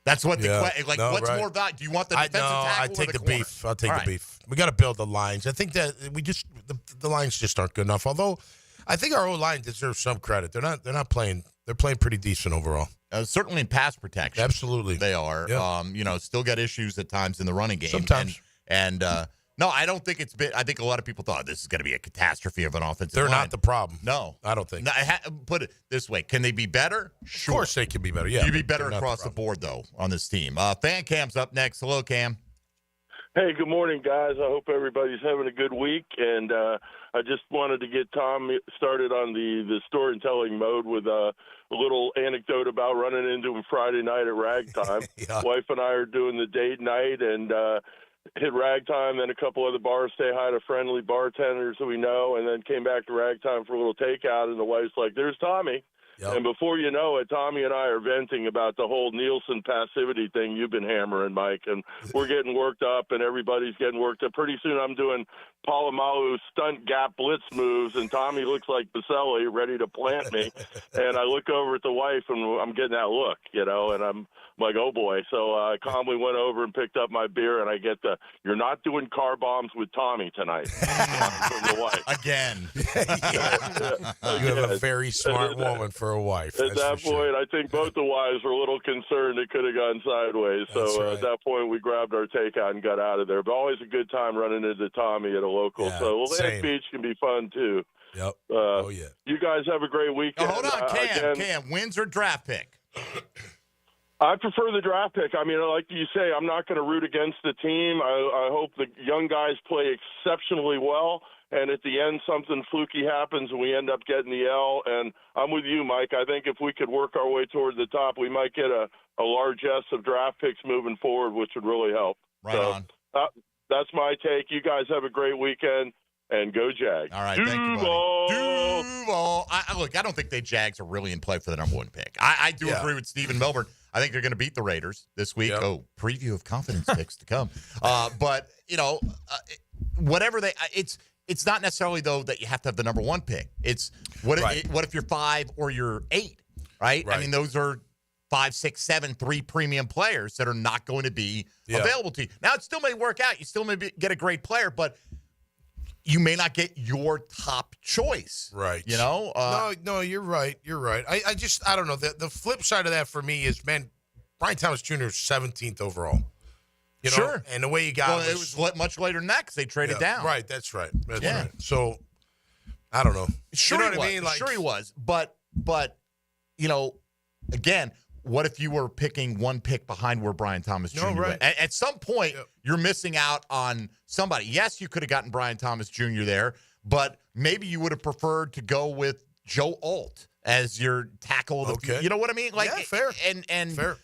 That's what what's more valuable? Do you want the defensive tackle? I take or the corner? beef. I'll take the beef. We got to build the lines. I think that the lines just aren't good enough. Although I think our O-line deserves some credit. They're not playing. They're playing pretty decent overall. Certainly in pass protection. Absolutely. They are. Yeah. Still got issues at times in the running game. Sometimes. No, I don't think it's been. I think a lot of people thought this is going to be a catastrophe of an offensive They're line. not the problem. No. I don't think. No, put it this way. Can they be better? Sure. Of course they can be better, yeah. You'd be better across the board, though, on this team. Fan Cam's up next. Hello, Cam. Hey, good morning, guys. I hope everybody's having a good week. And I just wanted to get Tom started on the storytelling mode with a little anecdote about running into him Friday night at ragtime. Wife and I are doing the date night and hit ragtime, then a couple other bars, say hi to friendly bartenders that we know, and then came back to ragtime for a little takeout. And the wife's like, "There's Tommy." Yep. And before you know it, Tommy and I are venting about the whole Nielsen passivity thing you've been hammering, Mike. And we're getting worked up, and everybody's getting worked up. Pretty soon I'm doing Polamalu stunt gap blitz moves, and Tommy looks like Baselli ready to plant me. And I look over at the wife, and I'm getting that look, and I'm like, oh, boy. So I calmly went over and picked up my beer, and I get "You're not doing car bombs with Tommy tonight." From the wife. Again. You have a very smart woman for a wife. At that point, I think both the wives were a little concerned it could have gone sideways. So at that point, we grabbed our takeout and got out of there. But always a good time running into Tommy at a local. So Atlantic Beach can be fun, too. Yep. You guys have a great weekend. Hold on, Cam. Wins or draft pick? I prefer the draft pick. I mean, like you say, I'm not going to root against the team. I hope the young guys play exceptionally well. And at the end, something fluky happens, and we end up getting the L. And I'm with you, Mike. I think if we could work our way toward the top, we might get a largesse of draft picks moving forward, which would really help. Right on. That's my take. You guys have a great weekend, and go Jags. All right, thank you, buddy. Duval. Look, I don't think the Jags are really in play for the number one pick. I do agree with Stephen Melbourne. I think they're going to beat the Raiders this week. Yep. Oh, preview of confidence picks to come. But, whatever it's not necessarily, though, that you have to have the number one pick. It's what if you're 5 or you're 8, right? I mean, those are 5, 6, 7, 3 premium players that are not going to be available to you. Now, it still may work out. You still may get a great player, but you may not get your top choice. Right. No, you're right. You're right. I don't know. The flip side of that for me is, man, Brian Thomas Jr. is 17th overall. Sure. And the way you got it was much later than that because they traded down. Right, that's right. That's right. So, I don't know. Sure, you know what I mean? Sure he was. But again, what if you were picking one pick behind where Brian Thomas Jr. went? At some point, you're missing out on somebody. Yes, you could have gotten Brian Thomas Jr. there, but maybe you would have preferred to go with Joe Alt as your tackle. You know what I mean? Fair. And fair.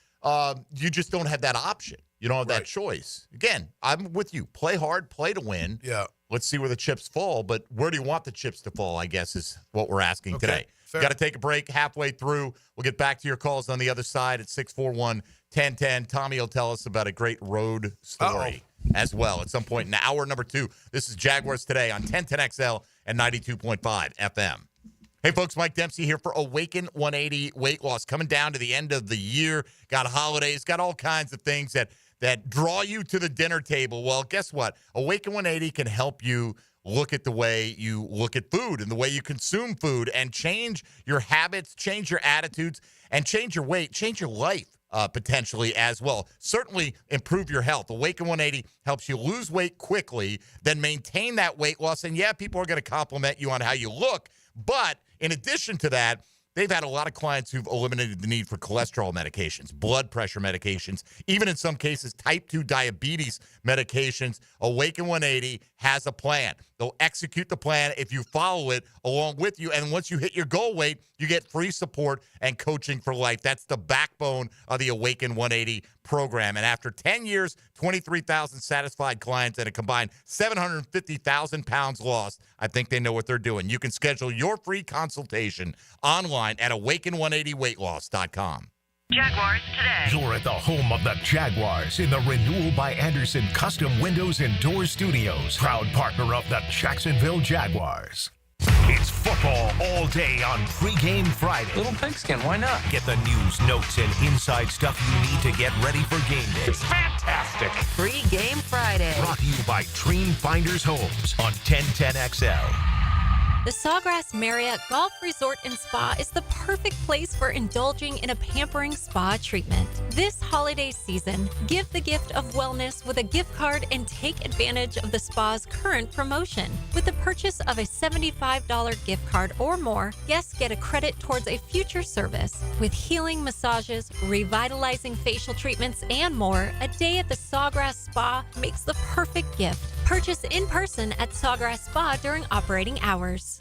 You just don't have that option. You don't have that choice. Again, I'm with you. Play hard, play to win. Yeah. Let's see where the chips fall. But where do you want the chips to fall, I guess, is what we're asking today. Got to take a break halfway through. We'll get back to your calls on the other side at 641-1010. Tommy will tell us about a great road story as well at some point in hour number 2. This is Jaguars Today on 1010XL and 92.5 FM. Hey, folks, Mike Dempsey here for Awaken 180 Weight Loss. Coming down to the end of the year, got holidays, got all kinds of things that draw you to the dinner table. Well, guess what? Awaken 180 can help you look at the way you look at food and the way you consume food and change your habits, change your attitudes, and change your weight, change your life. potentially as well. Certainly improve your health. Awaken 180 helps you lose weight quickly, then maintain that weight loss. And yeah, people are going to compliment you on how you look. But in addition to that, they've had a lot of clients who've eliminated the need for cholesterol medications, blood pressure medications, even in some cases, type 2 diabetes medications. Awaken 180 has a plan. They'll execute the plan if you follow it along with you. And once you hit your goal weight, you get free support and coaching for life. That's the backbone of the Awaken 180 program. And after 10 years, 23,000 satisfied clients, and a combined 750,000 pounds lost, I think they know what they're doing. You can schedule your free consultation online at awaken180weightloss.com. Jaguars Today. You're at the home of the Jaguars in the Renewal by Anderson Custom Windows and Doors Studios. Proud partner of the Jacksonville Jaguars. It's football all day on Pregame Friday. Little pigskin, why not? Get the news, notes, and inside stuff you need to get ready for game day. It's fantastic. Pregame Friday. Brought to you by Dream Finders Homes on 1010XL. The Sawgrass Marriott Golf Resort and Spa is the perfect place for indulging in a pampering spa treatment. This holiday season, give the gift of wellness with a gift card and take advantage of the spa's current promotion. With the purchase of a $75 gift card or more, guests get a credit towards a future service. With healing massages, revitalizing facial treatments, and more, a day at the Sawgrass Spa makes the perfect gift. Purchase in person at Sawgrass Spa during operating hours.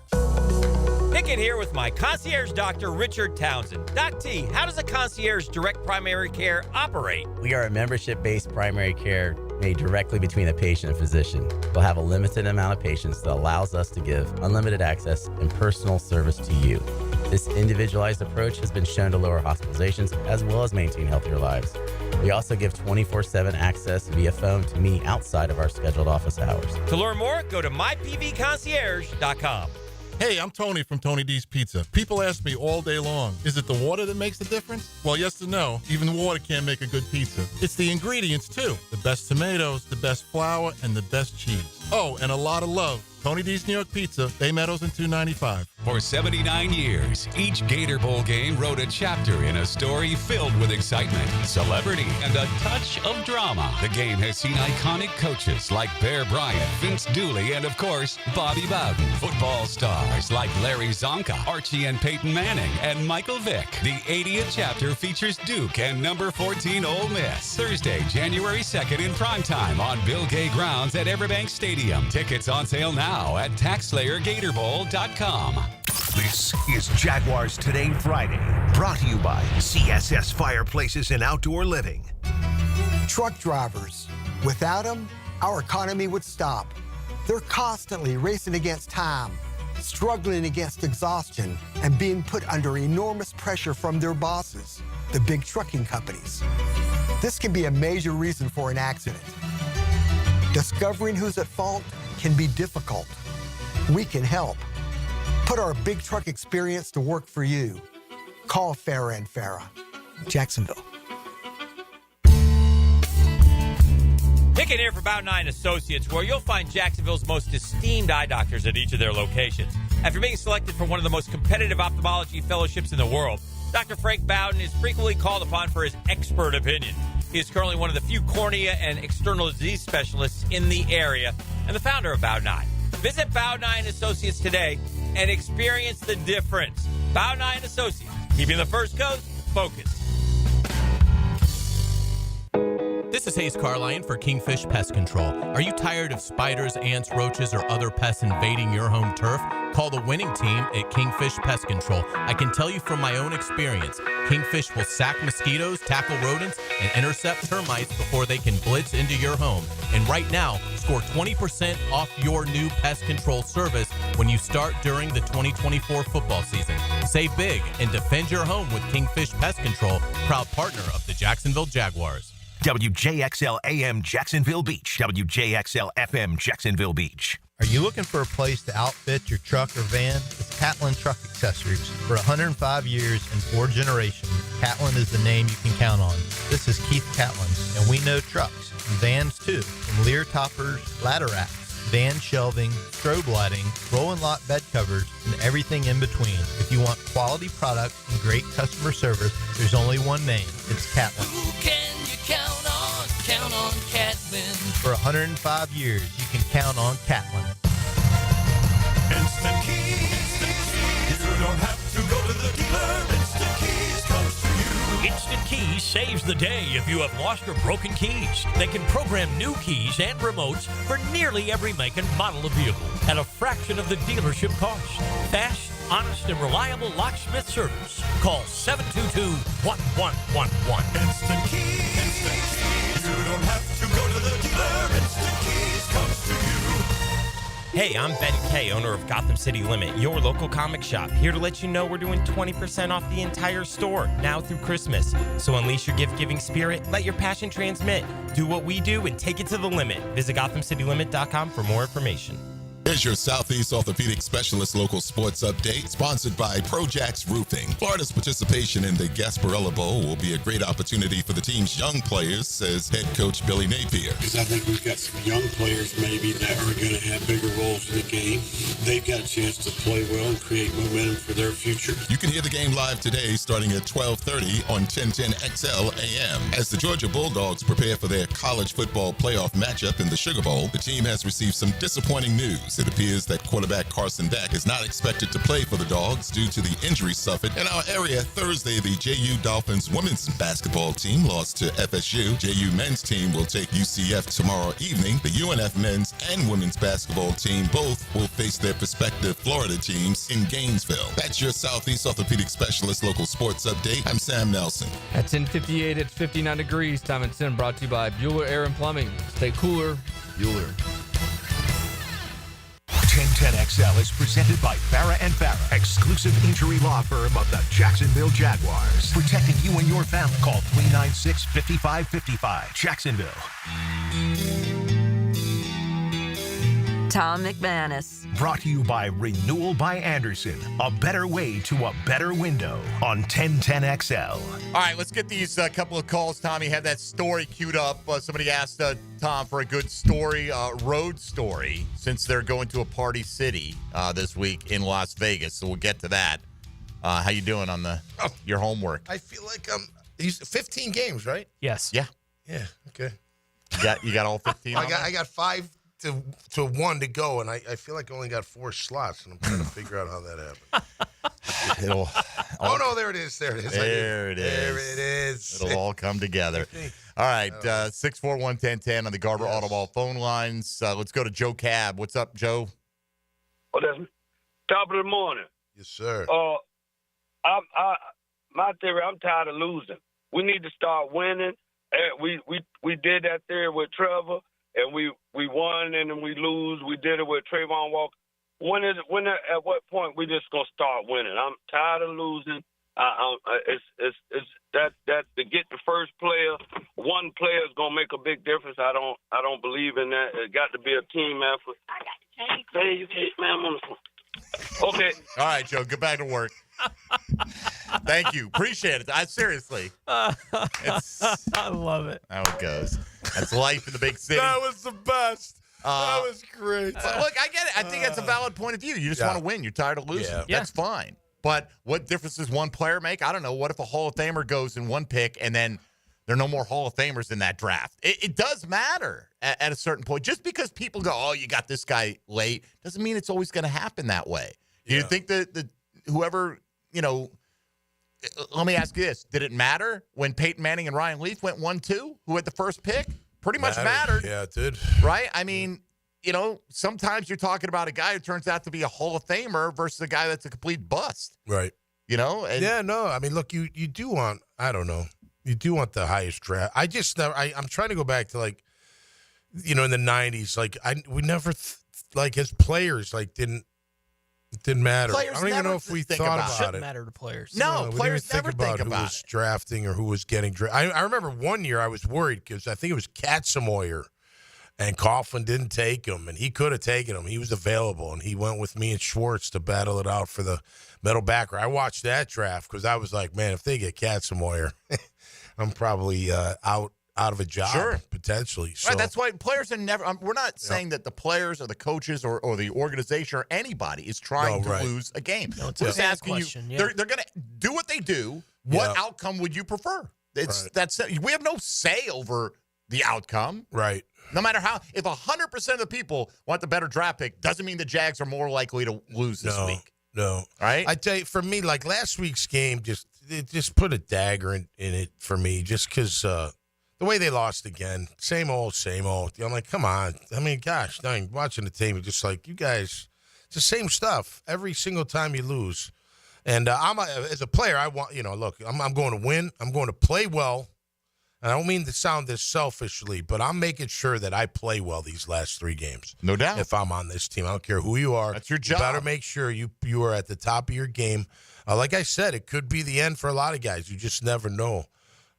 Pickett here with my concierge doctor, Richard Townsend. Doc T, how does a concierge direct primary care operate? We are a membership-based primary care made directly between a patient and physician. We'll have a limited amount of patients that allows us to give unlimited access and personal service to you. This individualized approach has been shown to lower hospitalizations as well as maintain healthier lives. We also give 24/7 access via phone to me outside of our scheduled office hours. To learn more, go to mypvconcierge.com. Hey, I'm Tony from Tony D's Pizza. People ask me all day long, is it the water that makes the difference? Well, yes and no. Even water can't make a good pizza. It's the ingredients, too. The best tomatoes, the best flour, and the best cheese. Oh, and a lot of love. Tony D's New York Pizza, Bay Meadows and 295. For 79 years, each Gator Bowl game wrote a chapter in a story filled with excitement, celebrity, and a touch of drama. The game has seen iconic coaches like Bear Bryant, Vince Dooley, and of course, Bobby Bowden. Football stars like Larry Zonka, Archie and Peyton Manning, and Michael Vick. The 80th chapter features Duke and number 14 Ole Miss. Thursday, January 2nd in primetime on Bill Gay Grounds at Everbank Stadium. Tickets on sale now at TaxSlayerGatorBowl.com. This is Jaguars Today Friday, brought to you by CSS Fireplaces and Outdoor Living. Truck drivers. Without them, our economy would stop. They're constantly racing against time, struggling against exhaustion, and being put under enormous pressure from their bosses, the big trucking companies. This can be a major reason for an accident. Discovering who's at fault can be difficult. We can help. Put our big truck experience to work for you. Call Farah and Farah, Jacksonville. Pickett here for About 9 Associates, where you'll find Jacksonville's most esteemed eye doctors at each of their locations. After being selected for one of the most competitive ophthalmology fellowships in the world, Dr. Frank Bowden is frequently called upon for his expert opinion. He is currently one of the few cornea and external disease specialists in the area and the founder of Bow 9. Visit Bow 9 Associates today and experience the difference. Bow 9 Associates, keeping the First Coast focused. This is Hayes Carline for Kingfish Pest Control. Are you tired of spiders, ants, roaches, or other pests invading your home turf? Call the winning team at Kingfish Pest Control. I can tell you from my own experience, Kingfish will sack mosquitoes, tackle rodents, and intercept termites before they can blitz into your home. And right now, score 20% off your new pest control service when you start during the 2024 football season. Save big and defend your home with Kingfish Pest Control, proud partner of the Jacksonville Jaguars. WJXL AM Jacksonville Beach. WJXL FM Jacksonville Beach. Are you looking for a place to outfit your truck or van? It's Catlin Truck Accessories. For 105 years and 4 generations, Catlin is the name you can count on. This is Keith Catlin, and we know trucks and vans too, from Lear toppers, ladder racks, van shelving, strobe lighting, roll and lock bed covers, and everything in between. If you want quality products and great customer service, there's only one name. It's Catlin. Who can you count on? Count on Catlin. For 105 years, you can count on Catlin. Instant Keys. You don't have to go to the dealer. Instant Keys comes to you. Instant Keys saves the day if you have lost or broken keys. They can program new keys and remotes for nearly every make and model of vehicle at a fraction of the dealership cost. Fast, honest, and reliable locksmith service. Call 722-1111. Instant Keys. Instant Keys. You don't have to go to the dealer. Instant Keys comes to you. Hey, I'm Ben Kay, owner of Gotham City Limit, your local comic shop. Here to let you know we're doing 20% off the entire store, now through Christmas. So unleash your gift-giving spirit, let your passion transmit. Do what we do and take it to the limit. Visit GothamCityLimit.com for more information. Here's your Southeast Orthopedic Specialist local sports update, sponsored by Projax Roofing. Florida's participation in the Gasparilla Bowl will be a great opportunity for the team's young players, says head coach Billy Napier. Because I think we've got some young players maybe that are going to have bigger roles in the game. They've got a chance to play well and create momentum for their future. You can hear the game live today starting at 12:30 on 1010 XL AM. As the Georgia Bulldogs prepare for their college football playoff matchup in the Sugar Bowl, the team has received some disappointing news. It appears that quarterback Carson Beck is not expected to play for the Dogs due to the injury suffered in our area Thursday. The JU Dolphins women's basketball team lost to FSU. JU men's team will take UCF tomorrow evening. The UNF men's and women's basketball team both will face their respective Florida teams in Gainesville. That's your Southeast Orthopedic Specialist local sports update. I'm Sam Nelson. At 10:58, it's 59 degrees. Time and 10 brought to you by Bueller Air and Plumbing. Stay cooler, Bueller. 1010XL is presented by Farah & Farah, exclusive injury law firm of the Jacksonville Jaguars. Protecting you and your family. Call 396-5555. Jacksonville. Tom McManus. Brought to you by Renewal by Anderson. A better way to a better window on 1010XL. All right, let's get these couple of calls. Tommy had that story queued up. Somebody asked Tom for a good story, road story, since they're going to a party city this week in Las Vegas. So we'll get to that. How you doing on your homework? I feel like 15 games, right? Yes. Yeah. Yeah. Okay. You got all 15? I got 5 to 1 to go, and I feel like I only got 4 slots, and I'm trying to figure out how that happened. No, there it is. There it is. There it is. It'll all come together. All right, 641-1010 on the Garber Automall phone lines. Let's go to Joe Cab. What's up, Joe? Oh, that's top of the morning. Yes, sir. My theory, I'm tired of losing. We need to start winning. We did that theory with Trevor, and we won, and then we lose. We did it with Trayvon Walker. At what point we just gonna start winning? I'm tired of losing. It's that to get the first player, one player is gonna make a big difference. I don't believe in that. It got to be a team effort. Hey, you can't, man. I'm on the phone. Okay. All right, Joe. Get back to work. Thank you. Appreciate it. Seriously. I love it. How it goes. That's life in the big city. That was the best. That was great. Look, I get it. I think that's a valid point of view. You just want to win. You're tired of losing. Yeah. That's fine. But what difference does one player make? I don't know. What if a Hall of Famer goes in one pick and then there are no more Hall of Famers in that draft? It does matter at a certain point. Just because people go, oh, you got this guy late, doesn't mean it's always going to happen that way. Do you think that whoever, let me ask you this. Did it matter when Peyton Manning and Ryan Leaf went 1-2? Who had the first pick? Pretty much mattered. Yeah, it did. Right? I mean, sometimes you're talking about a guy who turns out to be a Hall of Famer versus a guy that's a complete bust. Right. And I mean, look, you do want, I don't know, you do want the highest draft. I'm trying to go back to in the 90s, we never, as players, didn't matter. Players I don't even know if we thought about it. Shouldn't matter to players. No, players never think who about was drafting or who was getting drafted. I remember one year I was worried because I think it was Katzenmoyer, and Coughlin didn't take him, and he could have taken him. He was available, and he went with me and Schwartz to battle it out for the middle backer. I watched that draft because I was like, man, if they get Katzenmoyer, I'm probably out out of a job, Sure. potentially. So, Right, that's why players are never. We're not saying that the players or the coaches or the organization or anybody is trying to lose a game. No, it's We're a just fan asking question, you. yeah. They're going to do what they do. What outcome would you prefer? That's we have no say over the outcome. Right. No matter how, if 100% of the people want the better draft pick, doesn't mean the Jags are more likely to lose this week. No. Right? I tell you, for me, like last week's game, just put a dagger in it for me, just because the way they lost again, same old. I'm like, come on. I mean, gosh, dang, watching the team, just like, you guys, it's the same stuff every single time you lose. And as a player, I want, look, I'm going to win. I'm going to play well. And I don't mean to sound this selfishly, but I'm making sure that I play well these last 3 games. No doubt. If I'm on this team, I don't care who you are. That's your job. You better make sure you are at the top of your game. Like I said, it could be the end for a lot of guys. You just never know.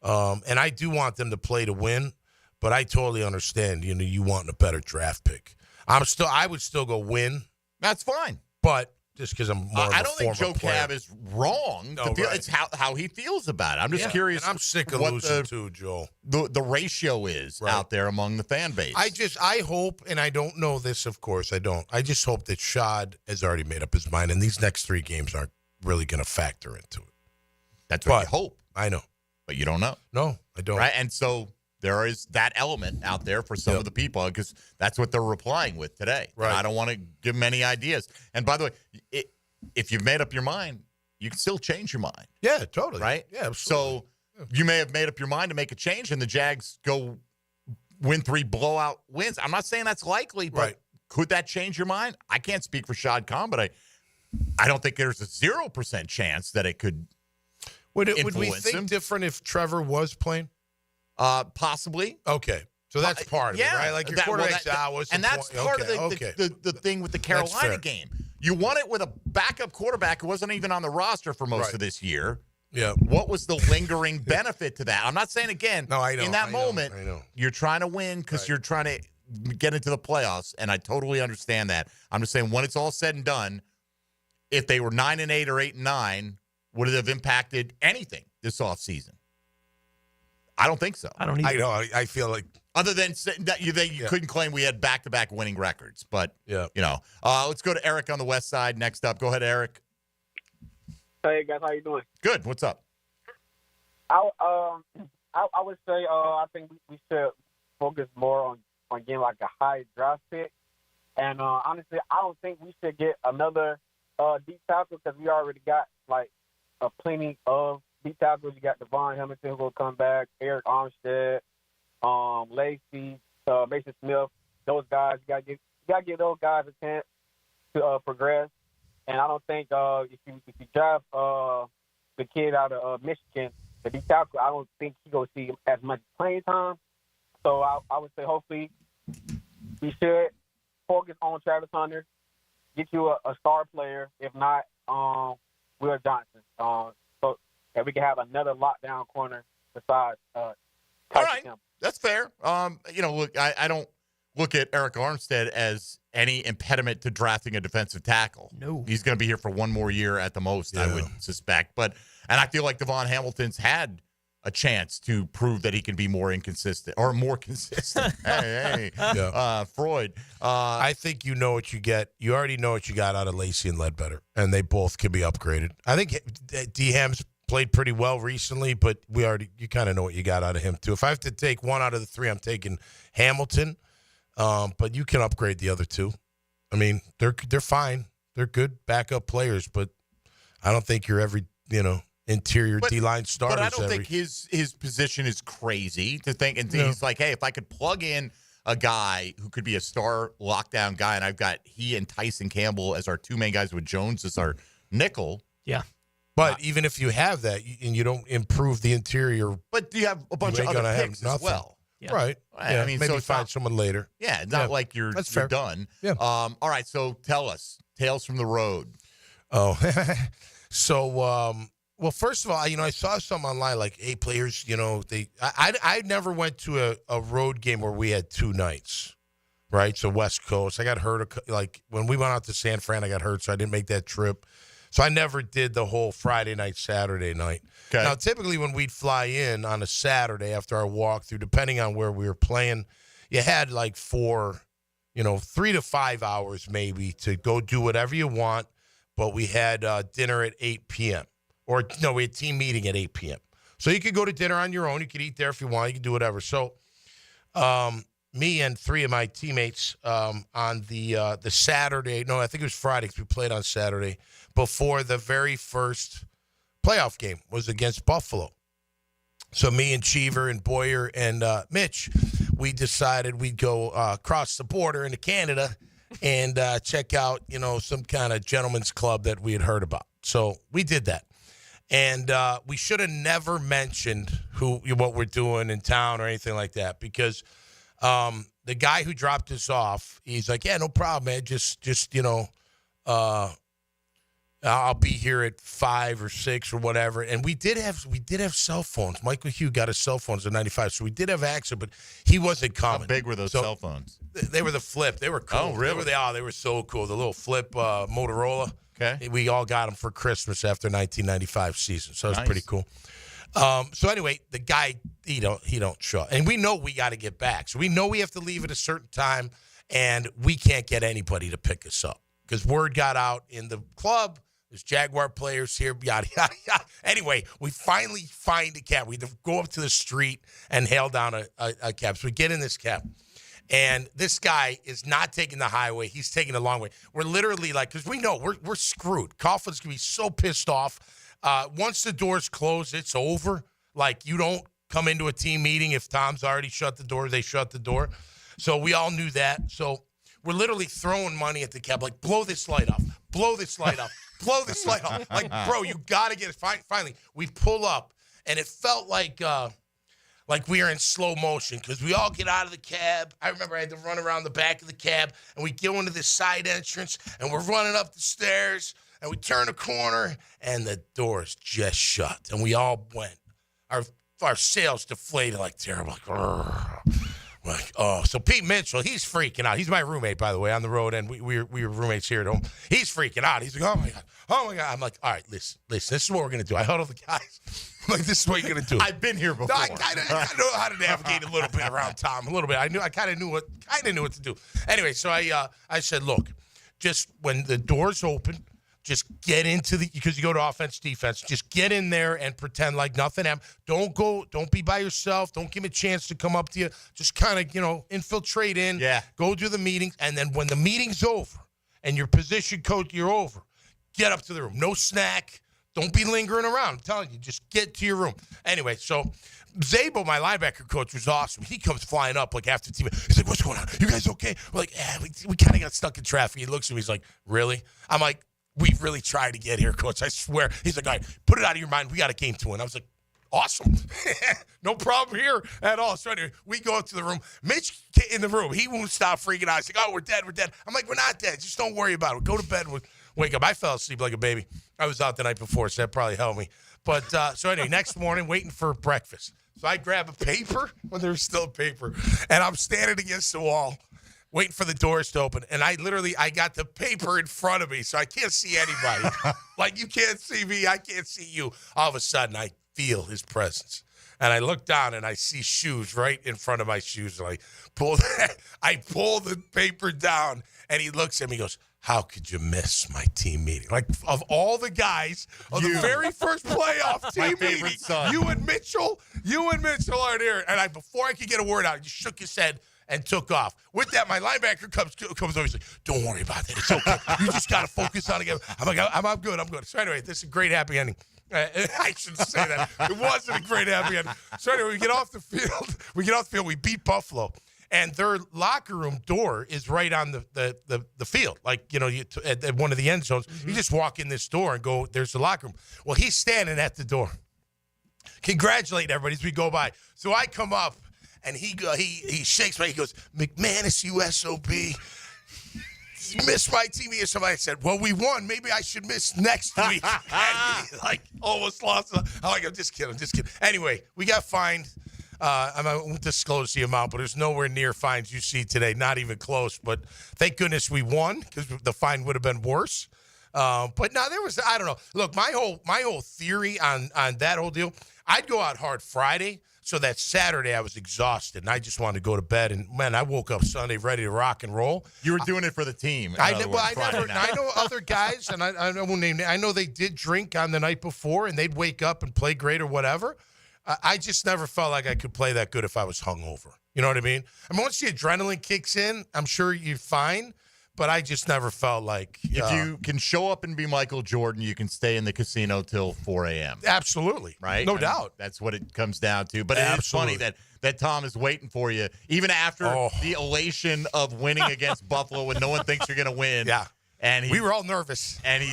And I do want them to play to win, but I totally understand. You want a better draft pick. I would still go win. That's fine. But just because I'm more. I don't think Joe Cab is wrong. No, It's how he feels about it. I'm just curious. And I'm sick of what losing too, Joel. The ratio is out there among the fan base. I hope, and I don't know this, of course, I don't. I just hope that Shad has already made up his mind, and these next 3 games aren't really going to factor into it. That's what you hope. I know. But you don't know. No, I don't. Right? And so there is that element out there for some of the people because that's what they're replying with today. Right. And I don't want to give them any ideas. And by the way, if you've made up your mind, you can still change your mind. Yeah, totally. Right? Yeah, absolutely. So you may have made up your mind to make a change and the Jags go win 3 blowout wins. I'm not saying that's likely, but could that change your mind? I can't speak for Shad Khan, but I don't think there's a 0% chance that it could Would we influence think him. different if Trevor was playing? Possibly. Okay. So that's part of it, right? Like your quarterback's hours. And that's part of the thing with the Carolina game. You won it with a backup quarterback who wasn't even on the roster for most of this year. Yeah. What was the lingering benefit to that? I'm not saying, again, no, I know, in that I moment, know. you're trying to win because you're trying to get into the playoffs, and I totally understand that. I'm just saying when it's all said and done, if they were 9-8 or 8-9, would it have impacted anything this offseason? I don't think so. I don't either. I know. I feel like other than that you couldn't claim we had back-to-back winning records, but let's go to Eric on the west side next up. Go ahead, Eric. Hey guys, how you doing? Good. What's up? I would say I think we should focus more on getting like a high draft pick, and honestly, I don't think we should get another deep tackle because we already got like plenty of deep tackles. You got Devon Hamilton who will come back, Eric Armstead, Lacey, Mason Smith. Those guys, you gotta give those guys a chance to progress. And I don't think if you draft the kid out of Michigan, the deep tackle, I don't think he's going to see as much playing time. So I would say hopefully we should focus on Travis Hunter, get you a star player, if not Will Johnson, so that we can have another lockdown corner besides All right, that's fair. Look, I don't look at Eric Armstead as any impediment to drafting a defensive tackle. No. He's going to be here for one more year at the most, I would suspect. And I feel like Devon Hamilton's had a chance to prove that he can be more inconsistent or more consistent. Freud. I think you know what you get. You already know what you got out of Lacey and Ledbetter, and they both can be upgraded. I think D-Ham's played pretty well recently, but you kind of know what you got out of him, too. If I have to take one out of the 3, I'm taking Hamilton. But you can upgrade the other 2. I mean, they're fine. They're good backup players, but I don't think you're every interior D-line starters. But I don't think his position is crazy to think. And he's like, hey, if I could plug in a guy who could be a star lockdown guy, and I've got he and Tyson Campbell as our 2 main guys with Jones as our nickel. Yeah. But even if you have that and you don't improve the interior. But you have a bunch of other picks as well. Yeah. Right. Yeah. I mean, maybe so find someone later. Yeah, it's not like you're done. Yeah. All right, so tell us, Tales from the Road. Oh, so well, first of all, I saw some online like 8 players. I never went to a road game where we had 2 nights, right? So West Coast, I got hurt. Like when we went out to San Fran, I got hurt, so I didn't make that trip. So I never did the whole Friday night, Saturday night. Okay. Now, typically when we'd fly in on a Saturday after our walkthrough, depending on where we were playing, you had like 3 to 5 hours maybe to go do whatever you want. But we had dinner at 8 p.m. Or, no, we had team meeting at 8 p.m. So you could go to dinner on your own. You could eat there if you want. You could do whatever. So me and 3 of my teammates on the Saturday, no, I think it was Friday because we played on Saturday, before the very first playoff game was against Buffalo. So me and Cheever and Boyer and Mitch, we decided we'd go across the border into Canada and check out, some kind of gentleman's club that we had heard about. So we did that. And we should have never mentioned what we're doing in town or anything like that, because the guy who dropped us off, he's like, yeah, no problem, man. Just I'll be here at 5 or 6 or whatever. And we did have cell phones. Michael Hugh got his cell phones in '95, so we did have access, but he wasn't coming. How big were those cell phones? They were the flip. They were cool. Oh, really? They were so cool. The little flip Motorola. Okay. We all got them for Christmas after 1995 season, so it was Nice. pretty cool. So anyway, the guy, he don't show up. And we know we got to get back. So we know we have to leave at a certain time, and we can't get anybody to pick us up because word got out in the club. There's Jaguar players here, yada, yada, yada. Anyway, we finally find a cab. We go up to the street and hail down a cab. So we get in this cab. And this guy is not taking the highway. He's taking the long way. We're literally like, because we know we're screwed. Coughlin's going to be so pissed off. Once the doors close, it's over. Like, you don't come into a team meeting if Tom's already shut the door. They shut the door. So we all knew that. So we're literally throwing money at the cab, like, blow this light off. Blow this light off. Blow this light off. Like, bro, you got to get it. Finally, we pull up, and it felt like we were in slow motion because we all get out of the cab. I remember I had to run around the back of the cab, and we go into this side entrance, and we're running up the stairs, and we turn a corner, and the door's just shut. And we all went. Our sails deflated like terrible. Like, oh, so Pete Mitchell, he's freaking out. He's my roommate, by the way, on the road, and we were roommates here at home. He's freaking out. He's like, oh my God. I'm like, all right, listen, this is what we're going to do. I huddle the guys. I'm like, this is what you're going to do. I've been here before. I know how to navigate a little bit around Tom, a little bit. I kind of knew what to do. Anyway, so I said, look, just when the doors open, just get into because you go to offense, defense. Just get in there and pretend like nothing happened. Don't be by yourself. Don't give him a chance to come up to you. Just kind of, infiltrate in. Yeah. Go do the meetings. And then when the meeting's over and your position coach, you're over, get up to the room. No snack. Don't be lingering around. I'm telling you, just get to your room. Anyway, so Zabo, my linebacker coach, was awesome. He comes flying up like after the team. He's like, what's going on? You guys okay? We're like, yeah, we kind of got stuck in traffic. He looks at me. He's like, really? I'm like, we really tried to get here, coach. I swear. He's like, all right, put it out of your mind. We got a game to win. I was like, awesome. No problem here at all. So anyway, we go up to the room. Mitch in the room. He won't stop freaking out. He's like, oh, we're dead. I'm like, we're not dead. Just don't worry about it. Go to bed. Wake up. I fell asleep like a baby. I was out the night before, so that probably helped me. But so anyway, next morning, waiting for breakfast. So I grab a paper when there's still paper, and I'm standing against the wall, waiting for the doors to open. And I got the paper in front of me, so I can't see anybody. Like, you can't see me, I can't see you. All of a sudden, I feel his presence. And I look down, and I see shoes right in front of my shoes. And I pull the paper down, and he looks at me and goes, how could you miss my team meeting? Like, of all the guys, the very first playoff team meeting, you and Mitchell are there. And before I could get a word out, he shook his head and took off. With that, my linebacker comes over. He's like, don't worry about that. It's okay. You just got to focus on it. I'm like, I'm good. So anyway, this is a great happy ending. I shouldn't say that. It wasn't a great happy ending. So anyway, we get off the field. We beat Buffalo. And their locker room door is right on the field. Like, at one of the end zones. Mm-hmm. You just walk in this door and go, there's the locker room. Well, he's standing at the door. Congratulate everybody as we go by. So I come up, and he shakes me. He goes, McManus, USOB. Missed my team or somebody said, well, we won. Maybe I should miss next week. And he, almost lost. I'm just kidding. Anyway, we got fined. I won't disclose the amount, but there's nowhere near fines you see today. Not even close. But thank goodness we won because the fine would have been worse. But no, I don't know. Look, my whole theory on that whole deal, I'd go out hard Friday. So that Saturday, I was exhausted, and I just wanted to go to bed. And, man, I woke up Sunday ready to rock and roll. You were doing it for the team. I know other guys, and I won't name names. I know they did drink on the night before, and they'd wake up and play great or whatever. I just never felt like I could play that good if I was hungover. You know what I mean? Once the adrenaline kicks in, I'm sure you're fine. But I just never felt like... if you can show up and be Michael Jordan, you can stay in the casino till 4 a.m. Absolutely. Right? No doubt. That's what it comes down to. But it is funny that Tom is waiting for you, even after the elation of winning against Buffalo when no one thinks you're going to win. Yeah. And we were all nervous. And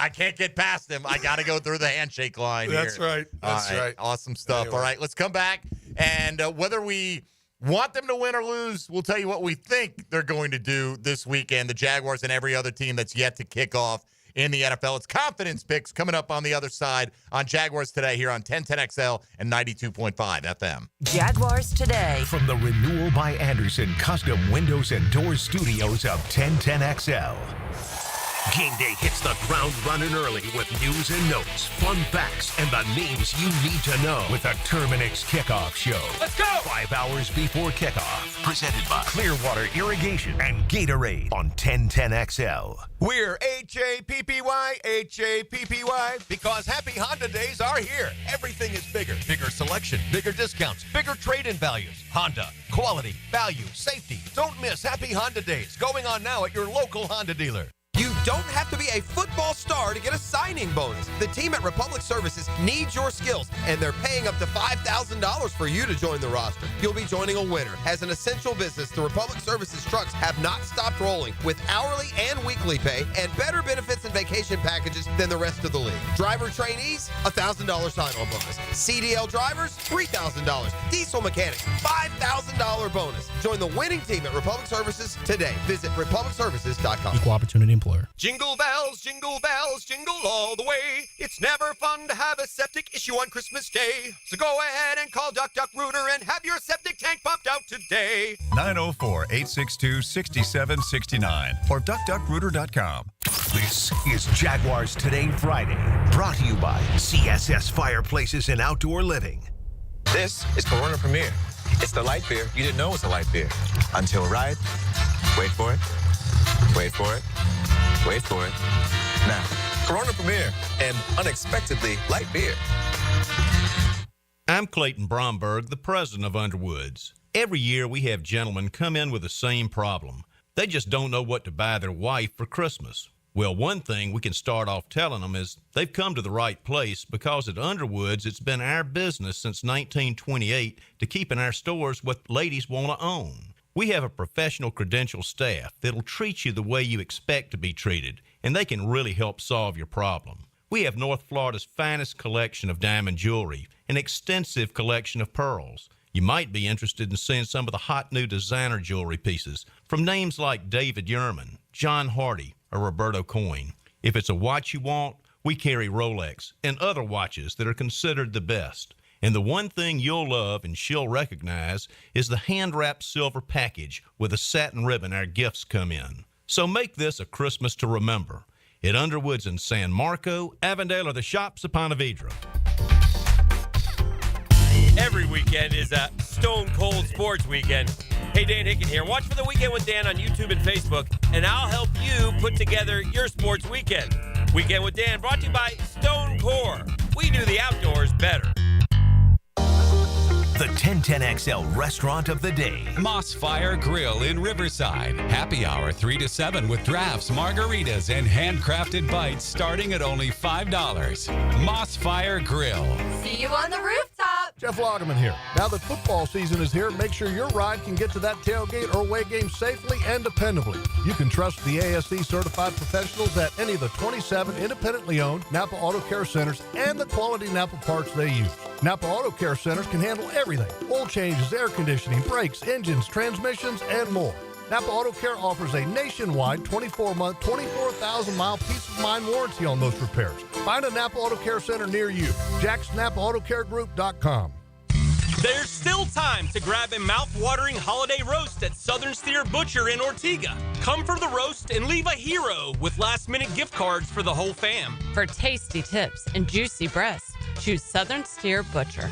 I can't get past him. I got to go through the handshake line here. That's right. That's right. Awesome stuff. Anyway. All right, let's come back. And whether we want them to win or lose, we'll tell you what we think they're going to do this weekend. The Jaguars and every other team that's yet to kick off in the NFL. It's confidence picks coming up on the other side on Jaguars Today here on 1010XL and 92.5 FM. Jaguars Today. From the Renewal by Anderson Custom Windows and Doors Studios of 1010XL. Game day hits the ground running early with news and notes, fun facts, and the names you need to know with the Terminix Kickoff Show. Let's go! 5 hours before kickoff. Presented by Clearwater Irrigation and Gatorade on 1010XL. We're H-A-P-P-Y, H-A-P-P-Y, because Happy Honda Days are here. Everything is bigger. Bigger selection, bigger discounts, bigger trade-in values. Honda, quality, value, safety. Don't miss Happy Honda Days, going on now at your local Honda dealer. You don't have to be a football star to get a signing bonus. The team at Republic Services needs your skills, and they're paying up to $5,000 for you to join the roster. You'll be joining a winner. As an essential business, the Republic Services trucks have not stopped rolling with hourly and weekly pay and better benefits and vacation packages than the rest of the league. Driver trainees, $1,000 sign-on bonus. CDL drivers, $3,000. Diesel mechanics, $5,000 bonus. Join the winning team at Republic Services today. Visit republicservices.com. Equal opportunity employer. Jingle bells, jingle all the way. It's never fun to have a septic issue on Christmas Day. So go ahead and call Duck Duck Rooter and have your septic tank pumped out today. 904-862-6769 or duckduckrooter.com. This is Jaguars Today Friday, brought to you by CSS Fireplaces and Outdoor Living. This is Corona Premier. It's the light beer you didn't know was a light beer. Until right. Wait for it. Wait for it. Wait for it. Now, Corona Premier, and unexpectedly light beer. I'm Clayton Bromberg, the president of Underwoods. Every year we have gentlemen come in with the same problem. They just don't know what to buy their wife for Christmas. Well, one thing we can start off telling them is they've come to the right place because at Underwoods it's been our business since 1928 to keep in our stores what ladies want to own. We have a professional credentialed staff that'll treat you the way you expect to be treated, and they can really help solve your problem. We have North Florida's finest collection of diamond jewelry, an extensive collection of pearls. You might be interested in seeing some of the hot new designer jewelry pieces from names like David Yurman, John Hardy, or Roberto Coin. If it's a watch you want, we carry Rolex and other watches that are considered the best. And the one thing you'll love and she'll recognize is the hand-wrapped silver package with a satin ribbon our gifts come in. So make this a Christmas to remember at Underwoods in San Marco, Avondale, or the shops of Ponte Vedra. Every weekend is a Stone Cold Sports Weekend. Hey, Dan Hicken here. Watch for the Weekend with Dan on YouTube and Facebook, and I'll help you put together your sports weekend. Weekend with Dan brought to you by Stone Core. We do the outdoors better. The 1010XL Restaurant of the Day. Moss Fire Grill in Riverside. Happy hour 3 to 7 with drafts, margaritas, and handcrafted bites starting at only $5. Moss Fire Grill. See you on the rooftop. Jeff Lagerman here. Now that football season is here, make sure your ride can get to that tailgate or away game safely and dependably. You can trust the ASC certified professionals at any of the 27 independently owned Napa Auto Care Centers and the quality Napa parts they use. Napa Auto Care Centers can handle everything: oil changes, air conditioning, brakes, engines, transmissions, and more. Napa Auto Care offers a nationwide 24-month, 24,000-mile peace of mind warranty on most repairs. Find a Napa Auto Care Center near you. JacksNapaAutoCareGroup.com. There's still time to grab a mouth-watering holiday roast at Southern Steer Butcher in Ortega. Come for the roast and leave a hero with last-minute gift cards for the whole fam. For tasty tips and juicy breasts, choose Southern Steer Butcher.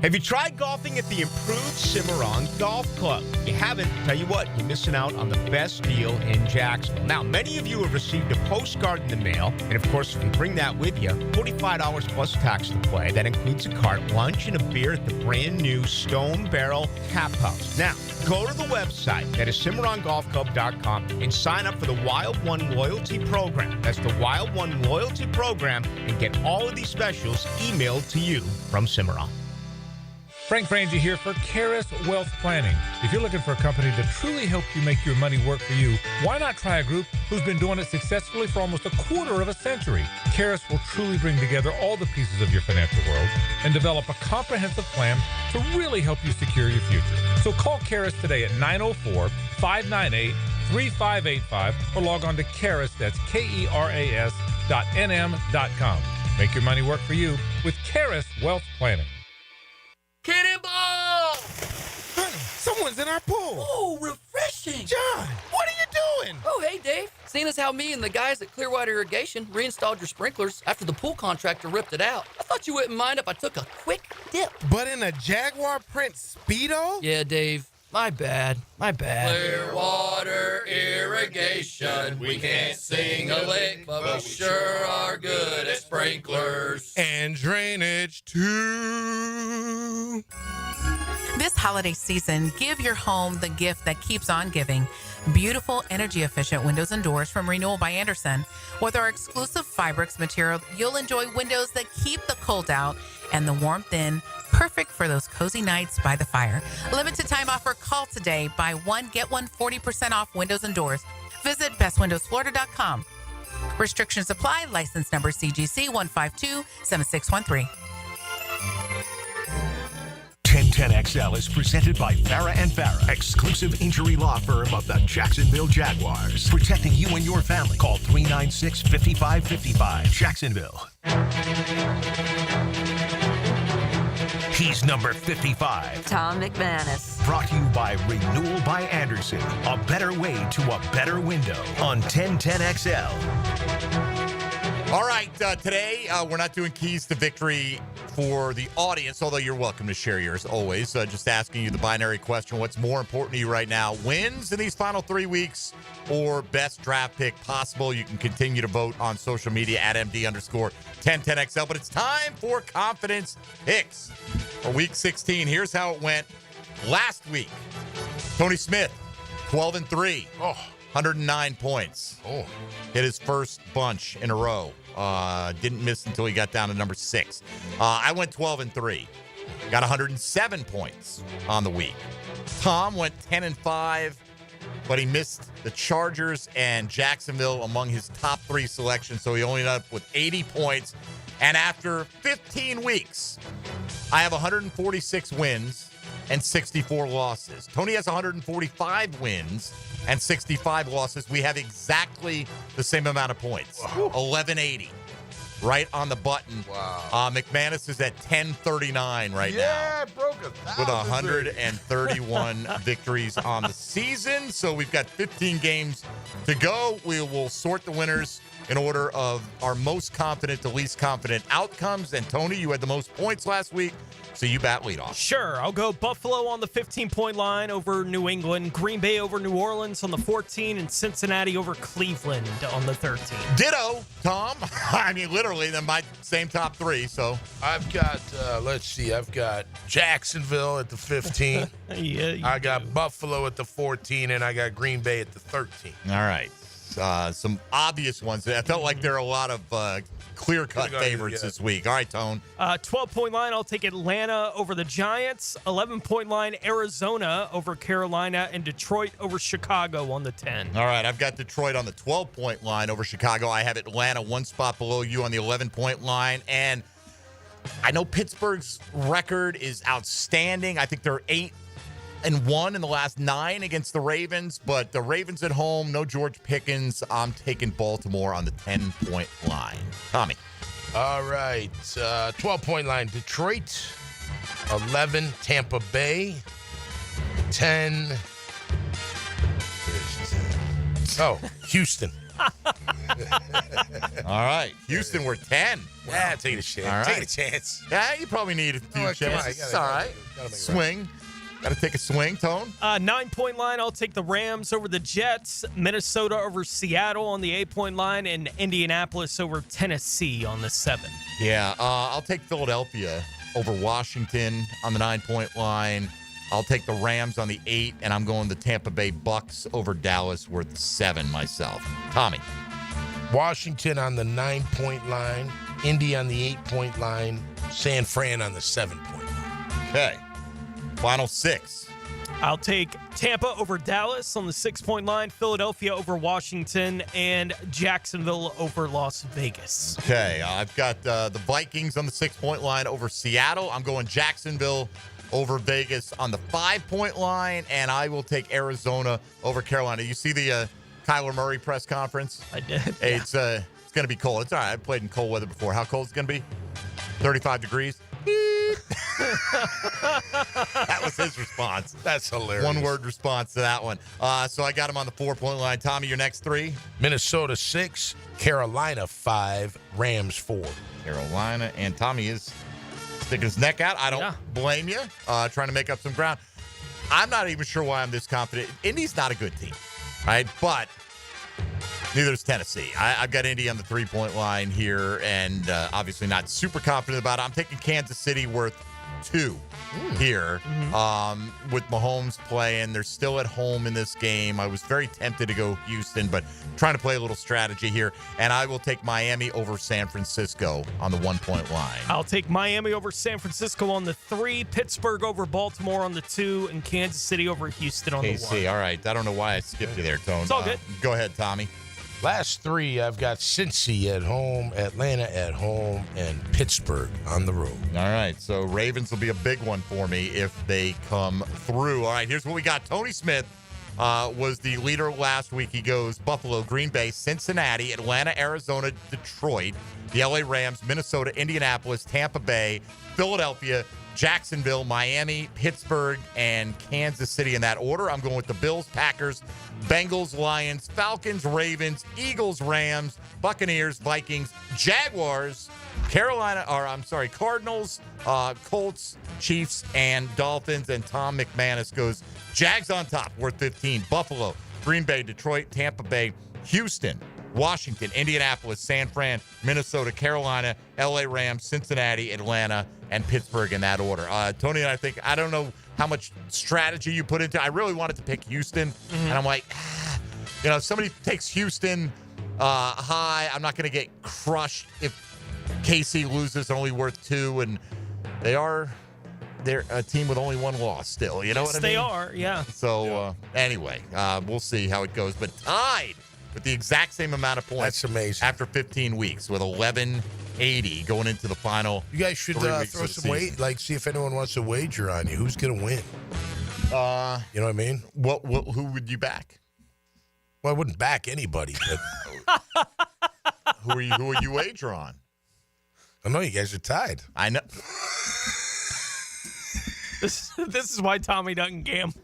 Have you tried golfing at the improved Cimarron Golf Club? If you haven't, tell you what, you're missing out on the best deal in Jacksonville. Now, many of you have received a postcard in the mail, and of course, if you bring that with you, $45 plus tax to play. That includes a cart, lunch, and a beer at the brand new Stone Barrel Tap House. Now, go to the website, that is CimarronGolfClub.com, and sign up for the Wild One Loyalty Program. That's the Wild One Loyalty Program, and get all of these specials emailed to you from Cimarron. Frank Frangie here for Karis Wealth Planning. If you're looking for a company to truly help you make your money work for you, why not try a group who's been doing it successfully for almost a quarter of a century? Karis will truly bring together all the pieces of your financial world and develop a comprehensive plan to really help you secure your future. So call Karis today at 904-598-3585 or log on to Karis, that's KERAS.nm.com. Make your money work for you with Karis Wealth Planning. Cannonball! Honey, someone's in our pool. Oh, refreshing. John, what are you doing? Oh, hey, Dave. Seeing as how me and the guys at Clearwater Irrigation reinstalled your sprinklers after the pool contractor ripped it out, I thought you wouldn't mind if I took a quick dip. But in a Jaguar print Speedo? Yeah, Dave. My bad. Clearwater Irrigation. We can't sing a lick, but we sure are good at sprinklers. And drainage, too. This holiday season, give your home the gift that keeps on giving. Beautiful, energy-efficient windows and doors from Renewal by Andersen. With our exclusive Fibrix material, you'll enjoy windows that keep the cold out and the warmth in. Perfect for those cozy nights by the fire. Limited time offer. Call today. Buy one, get one 40% off windows and doors. Visit bestwindowsflorida.com. Restrictions apply. License number CGC 1527613. 1010XL is presented by Farah & Farah, exclusive injury law firm of the Jacksonville Jaguars. Protecting you and your family. Call 396-5555. Jacksonville. He's number 55. Tom McManus. Brought to you by Renewal by Andersen. A better way to a better window on 1010XL. All right, today we're not doing keys to victory for the audience, although you're welcome to share yours always. Just asking you the binary question, what's more important to you right now? Wins in these final 3 weeks or best draft pick possible? You can continue to vote on social media at MD_1010XL, but it's time for confidence picks for week 16. Here's how it went last week. Tony Smith, 12-3. 109 points. Hit his first bunch in a row. Didn't miss until he got down to number 6. I went 12-3. Got 107 points on the week. Tom went 10-5, but he missed the Chargers and Jacksonville among his top 3 selections, so he only ended up with 80 points. And after 15 weeks, I have 146 wins and 64 losses. Tony has 145 wins and 65 losses. We have exactly the same amount of points. 1180. Right on the button. Wow. McManus is at 1039 right now. Yeah, broke 1,000. With 131 victories on the season. So we've got 15 games to go. We will sort the winners in order of our most confident to least confident outcomes. And Tony, you had the most points last week, so you bat leadoff. Sure. I'll go Buffalo on the 15-point line over New England, Green Bay over New Orleans on the 14, and Cincinnati over Cleveland on the 13. Ditto, Tom. I mean, literally, they're my same top 3, so. I've got, I've got Jacksonville at the 15. I got Buffalo at the 14, and I got Green Bay at the 13. All right. Some obvious ones. I felt like there are a lot of clear-cut favorites this week. All right, Tone. 12-point line, I'll take Atlanta over the Giants. 11-point line, Arizona over Carolina, and Detroit over Chicago on the 10. All right, I've got Detroit on the 12-point line over Chicago. I have Atlanta one spot below you on the 11-point line. And I know Pittsburgh's record is outstanding. I think they're 8-1 in the last 9 against the Ravens, but the Ravens at home, no George Pickens. I'm taking Baltimore on the 10-point line. Tommy. All right, 12-point line, Detroit. 11, Tampa Bay. 10. Oh, Houston. All right. Houston, we're 10. Yeah, take a chance. All right. Take a chance. Yeah, you probably need a few chances. It's all right. Swing. Got to take a swing, Tone. 9-point line, I'll take the Rams over the Jets. Minnesota over Seattle on the 8-point line. And Indianapolis over Tennessee on the 7. Yeah, I'll take Philadelphia over Washington on the 9-point line. I'll take the Rams on the 8, and I'm going the Tampa Bay Bucks over Dallas worth 7 myself. Tommy. Washington on the 9-point line. Indy on the 8-point line. San Fran on the 7-point line. Okay. Final 6. I'll take Tampa over Dallas on the 6-point line, Philadelphia over Washington, and Jacksonville over Las Vegas. Okay, I've got the Vikings on the 6-point line over Seattle. I'm going Jacksonville over Vegas on the 5-point line, and I will take Arizona over Carolina. You see the Kyler Murray press conference? I did. Hey, it's going to be cold. It's all right. I played in cold weather before. How cold is it going to be? 35 degrees? That was his response. That's hilarious. One-word response to that one. So I got him on the 4-point line. Tommy, your next 3? Minnesota 6, Carolina 5, Rams 4. Carolina, and Tommy is sticking his neck out. I don't blame you. Trying to make up some ground. I'm not even sure why I'm this confident. Indy's not a good team, right? But neither is Tennessee. I've got Indy on the 3-point line here, and obviously not super confident about it. I'm taking Kansas City worth 2 here with Mahomes playing. They're still at home in this game. I was very tempted to go Houston, but trying to play a little strategy here. And I will take Miami over San Francisco on the 1-point line. I'll take Miami over San Francisco on the 3, Pittsburgh over Baltimore on the 2, and Kansas City over Houston on the 1. KC, all right. I don't know why I skipped you there, Tone. It's all good. Go ahead, Tommy. Last 3, I've got Cincy at home, Atlanta at home, and Pittsburgh on the road. All right, so Ravens will be a big one for me if they come through. All right, here's what we got. Tony Smith was the leader last week. He goes Buffalo, Green Bay, Cincinnati, Atlanta, Arizona, Detroit, the LA Rams, Minnesota, Indianapolis, Tampa Bay, Philadelphia, Jacksonville, Miami, Pittsburgh, and Kansas City in that order. I'm going with the Bills, Packers, Bengals, Lions, Falcons, Ravens, Eagles, Rams, Buccaneers, Vikings, Jaguars, Cardinals, Colts, Chiefs, and Dolphins. And Tom McManus goes Jags on top, worth 15. Buffalo, Green Bay, Detroit, Tampa Bay, Houston, Washington, Indianapolis, San Fran, Minnesota, Carolina, LA Rams, Cincinnati, Atlanta, and Pittsburgh in that order. Tony and I don't know how much strategy you put into it. I really wanted to pick Houston, and I'm like, if somebody takes Houston high, I'm not going to get crushed if KC loses only worth 2, and they're a team with only 1 loss still. You know what I mean? They are, yeah. So anyway, we'll see how it goes. But tied with the exact same amount of points. That's amazing. After 15 weeks with 1180 going into the final. You guys should throw some weight, see if anyone wants to wager on you. Who's going to win? You know what I mean? Who would you back? Well, I wouldn't back anybody, but who are you wager on? I know you guys are tied. I know. This is why Tommy doesn't gamble.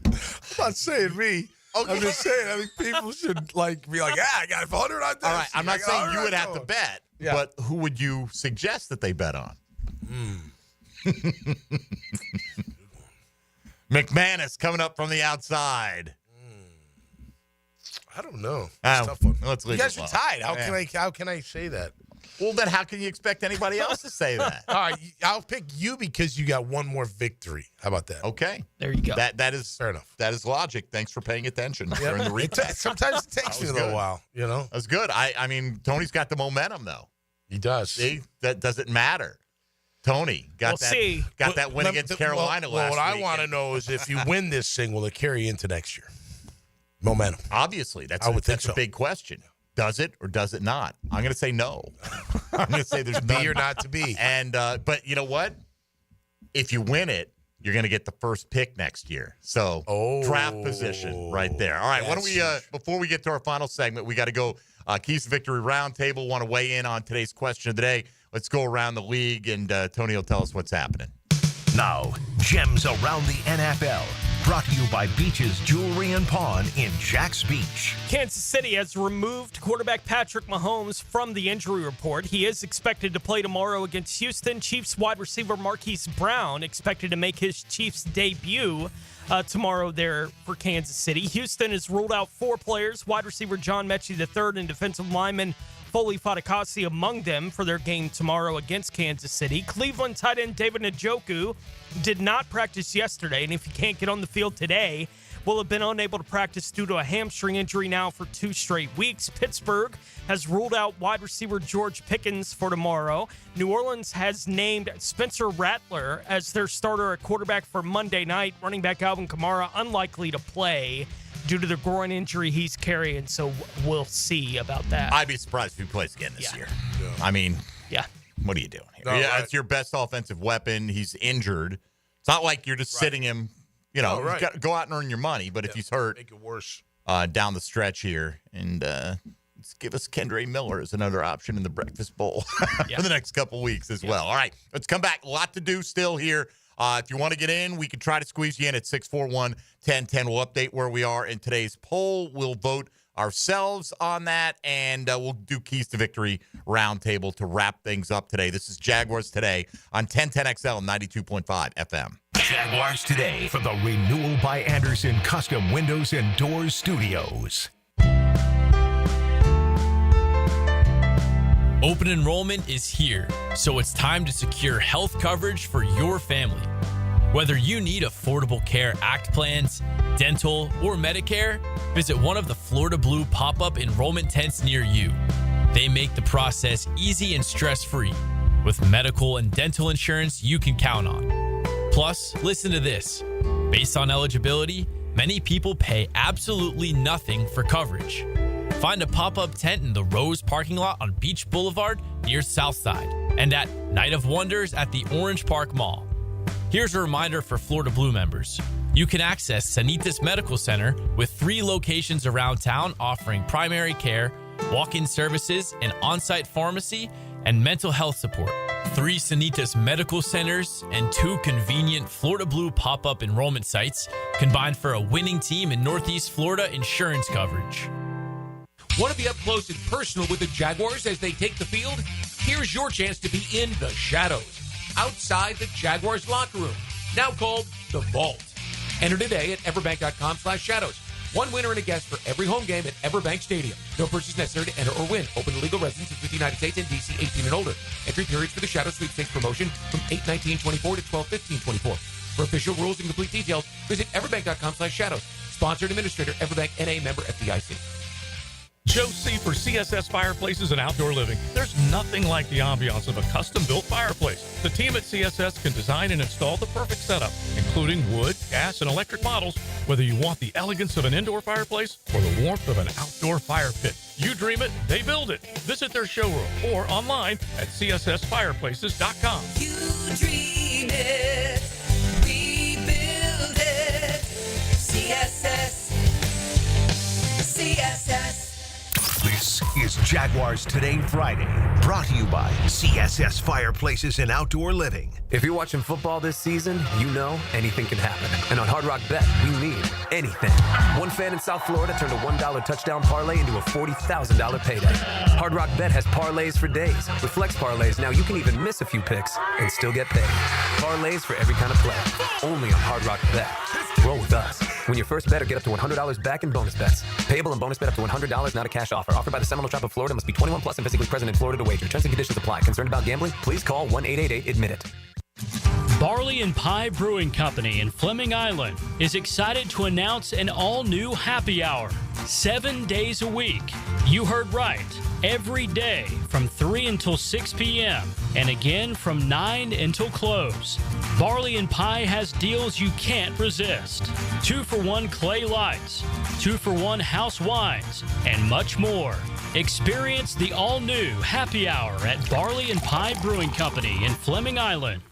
I'm not saying me. Okay. I'm just saying, I think people should be like, I got 100 on this. All right, I'm not saying you would have to bet, but who would you suggest that they bet on? McManus coming up from the outside. I don't know. It's a tough one. Let's leave you guys it are alone. tied. How can I say that? Well, then how can you expect anybody else to say that? All right, I'll pick you because you got one more victory. How about that? Okay. There you go. That is fair enough. That is logic. Thanks for paying attention during the recap. Sometimes it takes me a little while, That's good. I mean, Tony's got the momentum, though. He does. See, that doesn't matter. Tony got that win against Carolina last week. What I want to know is if you win this thing, will it carry into next year? Momentum. Obviously, that's a big question. Does it or does it not? I'm going to say no. I'm going to say there's to be or not to be. And but you know what? If you win it, you're going to get the first pick next year. So draft position right there. All right, why don't we before we get to our final segment, we got to go Keys to Victory Roundtable. Want to weigh in on today's question of the day? Let's go around the league, and Tony will tell us what's happening. Now, gems around the NFL. Brought to you by Beach's Jewelry and Pawn in Jax Beach. Kansas City has removed quarterback Patrick Mahomes from the injury report. He is expected to play tomorrow against Houston. Chiefs wide receiver Marquise Brown expected to make his Chiefs debut tomorrow there for Kansas City. Houston has ruled out 4 players, wide receiver John Mechie III and defensive lineman Foley Fatukasi among them for their game tomorrow against Kansas City. Cleveland tight end David Njoku did not practice yesterday, and if he can't get on the field today, will have been unable to practice due to a hamstring injury now for 2 straight weeks. Pittsburgh has ruled out wide receiver George Pickens for tomorrow. New Orleans has named Spencer Rattler as their starter at quarterback for Monday night. Running back Alvin Kamara unlikely to play due to the groin injury he's carrying, so we'll see about that. I'd be surprised if he plays again this year. Yeah. I mean, what are you doing here? It's your best offensive weapon. He's injured. It's not like you're just sitting him. You know, you've got to go out and earn your money, but if he's hurt, make it worse down the stretch here. And let's give us Kendre Miller as another option in the breakfast bowl for the next couple weeks as well. All right, let's come back. A lot to do still here. If you want to get in, we can try to squeeze you in at 641-1010. We'll update where we are in today's poll. We'll vote ourselves on that, and we'll do Keys to Victory roundtable to wrap things up today. This is Jaguars Today on 1010XL 92.5 FM. Jaguars Today from the Renewal by Anderson Custom Windows and Doors Studios. Open enrollment is here, so it's time to secure health coverage for your family. Whether you need Affordable Care Act plans, dental, or Medicare, visit one of the Florida Blue pop-up enrollment tents near you. They make the process easy and stress-free, with medical and dental insurance you can count on. Plus, listen to this. Based on eligibility, many people pay absolutely nothing for coverage. Find a pop-up tent in the Rose parking lot on Beach Boulevard near Southside and at Night of Wonders at the Orange Park Mall. Here's a reminder for Florida Blue members. You can access Sanitas Medical Center with 3 locations around town offering primary care, walk-in services, an on-site pharmacy, and mental health support. 3 Sanitas Medical Centers and 2 convenient Florida Blue pop-up enrollment sites combined for a winning team in Northeast Florida insurance coverage. Want to be up close and personal with the Jaguars as they take the field? Here's your chance to be in the shadows, outside the Jaguars locker room, now called the Vault. Enter today at everbank.com/shadows. One winner and a guest for every home game at Everbank Stadium. No purchase necessary to enter or win. Open to legal residents of the United States and D.C. 18 and older. Entry periods for the Shadow Sweepstakes promotion from 8/19/24 to 12/15/24. For official rules and complete details, visit everbank.com/shadows. Sponsored administrator, Everbank N.A. member FDIC. Joe C. for CSS Fireplaces and Outdoor Living. There's nothing like the ambiance of a custom-built fireplace. The team at CSS can design and install the perfect setup, including wood, gas, and electric models, whether you want the elegance of an indoor fireplace or the warmth of an outdoor fire pit. You dream it, they build it. Visit their showroom or online at cssfireplaces.com. You dream it, we build it. CSS. This is Jaguars Today Friday, brought to you by CSS Fireplaces and Outdoor Living. If you're watching football this season, you know anything can happen. And on Hard Rock Bet, we mean anything. One fan in South Florida turned a $1 touchdown parlay into a $40,000 payday. Hard Rock Bet has parlays for days. With flex parlays, now you can even miss a few picks and still get paid. Parlays for every kind of play. Only on Hard Rock Bet. Roll with us. When your first bet or get up to $100 back in bonus bets. Payable and bonus bet up to $100, not a cash offer. Offered by the Seminole Tribe of Florida. Must be 21 plus and physically present in Florida to wager. Terms and conditions apply. Concerned about gambling? Please call 1-888-ADMIT-IT. Barley and Pie Brewing Company in Fleming Island is excited to announce an all-new happy hour, 7 days a week. You heard right. Every day from 3 until 6 p.m. and again from 9 until close. Barley and Pie has deals you can't resist. 2-for-1 clay lights, 2-for-1 house wines, and much more. Experience the all-new happy hour at Barley and Pie Brewing Company in Fleming Island.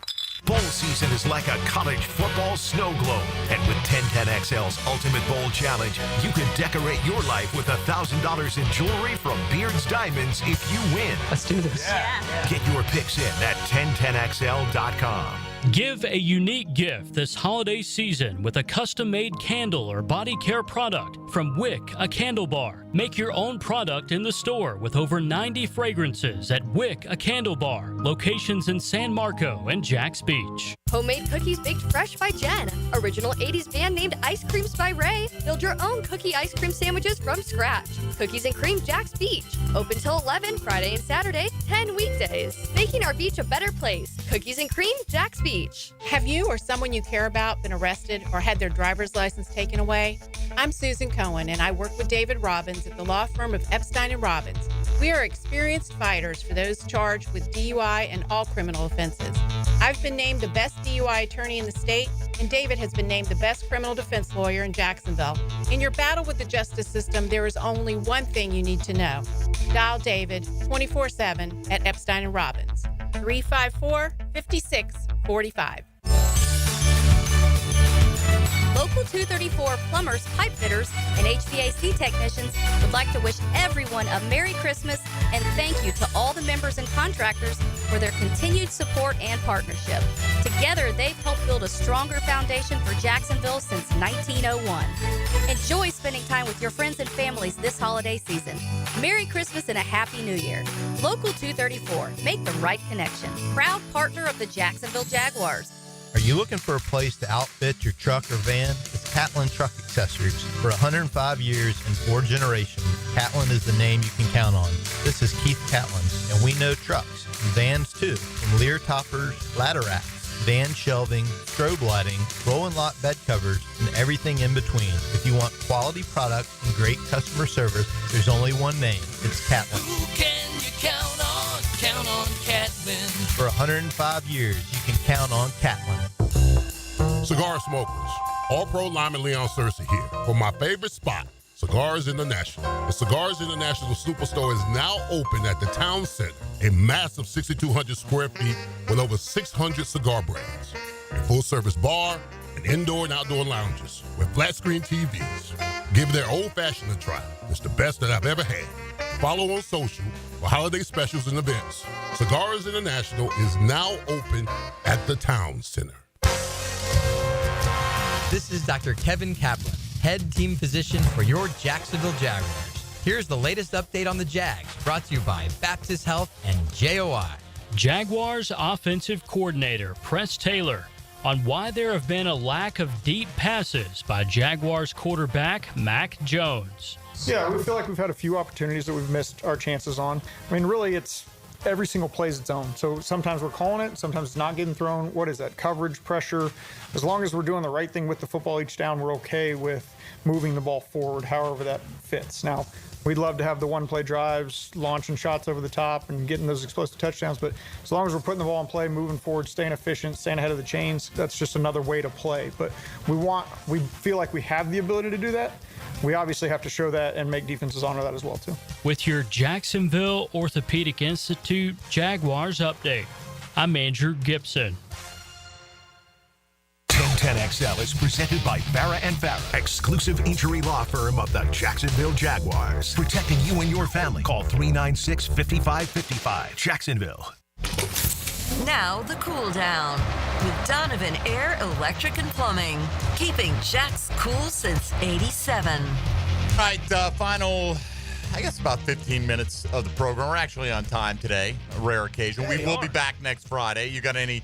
Bowl season is like a college football snow globe. And with 1010XL's Ultimate Bowl Challenge, you can decorate your life with $1,000 in jewelry from Beard's Diamonds if you win. Let's do this. Get your picks in at 1010XL.com. Give a unique gift this holiday season with a custom-made candle or body care product from Wick, a candle bar. Make your own product in the store with over 90 fragrances at Wick, a candle bar. Locations in San Marco and Jacks Beach. Homemade cookies baked fresh by Jen. Original 80s band named Ice Creams by Ray. Build your own cookie ice cream sandwiches from scratch. Cookies and cream Jacks Beach. Open till 11 Friday and Saturday, 10 weekdays. Making our beach a better place. Cookies and cream Jacks Beach. Have you or someone you care about been arrested or had their driver's license taken away? I'm Susan Cohen, and I work with David Robbins at the law firm of Epstein & Robbins. We are experienced fighters for those charged with DUI and all criminal offenses. I've been named the best DUI attorney in the state, and David has been named the best criminal defense lawyer in Jacksonville. In your battle with the justice system, there is only one thing you need to know. Dial David 24/7 at Epstein & Robbins, 354-5645. Local 234 plumbers, pipe fitters, and HVAC technicians would like to wish everyone a Merry Christmas and thank you to all the members and contractors for their continued support and partnership. Together, they've helped build a stronger foundation for Jacksonville since 1901. Enjoy spending time with your friends and families this holiday season. Merry Christmas and a Happy New Year. Local 234, make the right connection. Proud partner of the Jacksonville Jaguars. Are you looking for a place to outfit your truck or van? It's Catlin Truck Accessories. For 105 years and 4 generations, Catlin is the name you can count on. This is Keith Catlin, and we know trucks and vans too, from Lear toppers, ladder racks, van shelving, strobe lighting, rolling lot bed covers, and everything in between. If you want quality products and great customer service, there's only one name. It's Catlin. Who can you count on? Count on Catlin. For 105 years, you can count on Catlin. Cigar smokers, All-Pro Lyman Leon Cersei here for my favorite spot, Cigars International. The Cigars International Superstore is now open at the Town Center, a massive 6,200 square feet with over 600 cigar brands, a full-service bar, and indoor and outdoor lounges with flat-screen TVs. Give their old-fashioned a try. It's the best that I've ever had. Follow on social for holiday specials and events. Cigars International is now open at the Town Center. This is Dr. Kevin Kaplan, head team physician for your Jacksonville Jaguars. Here's the latest update on the Jags, brought to you by Baptist Health and JOI. Jaguars offensive coordinator Press Taylor on why there have been a lack of deep passes by Jaguars quarterback Mac Jones. Yeah, we feel like we've had a few opportunities that we've missed our chances on. I mean, really, it's every single play is its own. So sometimes we're calling it, sometimes it's not getting thrown. What is that? Coverage, pressure. As long as we're doing the right thing with the football each down, we're okay with moving the ball forward, however that fits. Now, we'd love to have the one-play drives, launching shots over the top and getting those explosive touchdowns. But as long as we're putting the ball in play, moving forward, staying efficient, staying ahead of the chains, that's just another way to play. But we feel like we have the ability to do that. We obviously have to show that and make defenses honor that as well, too. With your Jacksonville Orthopedic Institute Jaguars update, I'm Andrew Gibson. 1010XL is presented by Farah & Farah, exclusive injury law firm of the Jacksonville Jaguars. Protecting you and your family. Call 396-5555. Jacksonville. Now the cool down with Donovan Air, Electric and Plumbing, keeping Jack's cool since '87. All right, final, I guess about 15 minutes of the program. We're actually on time today, a rare occasion. We will be back next Friday. You got any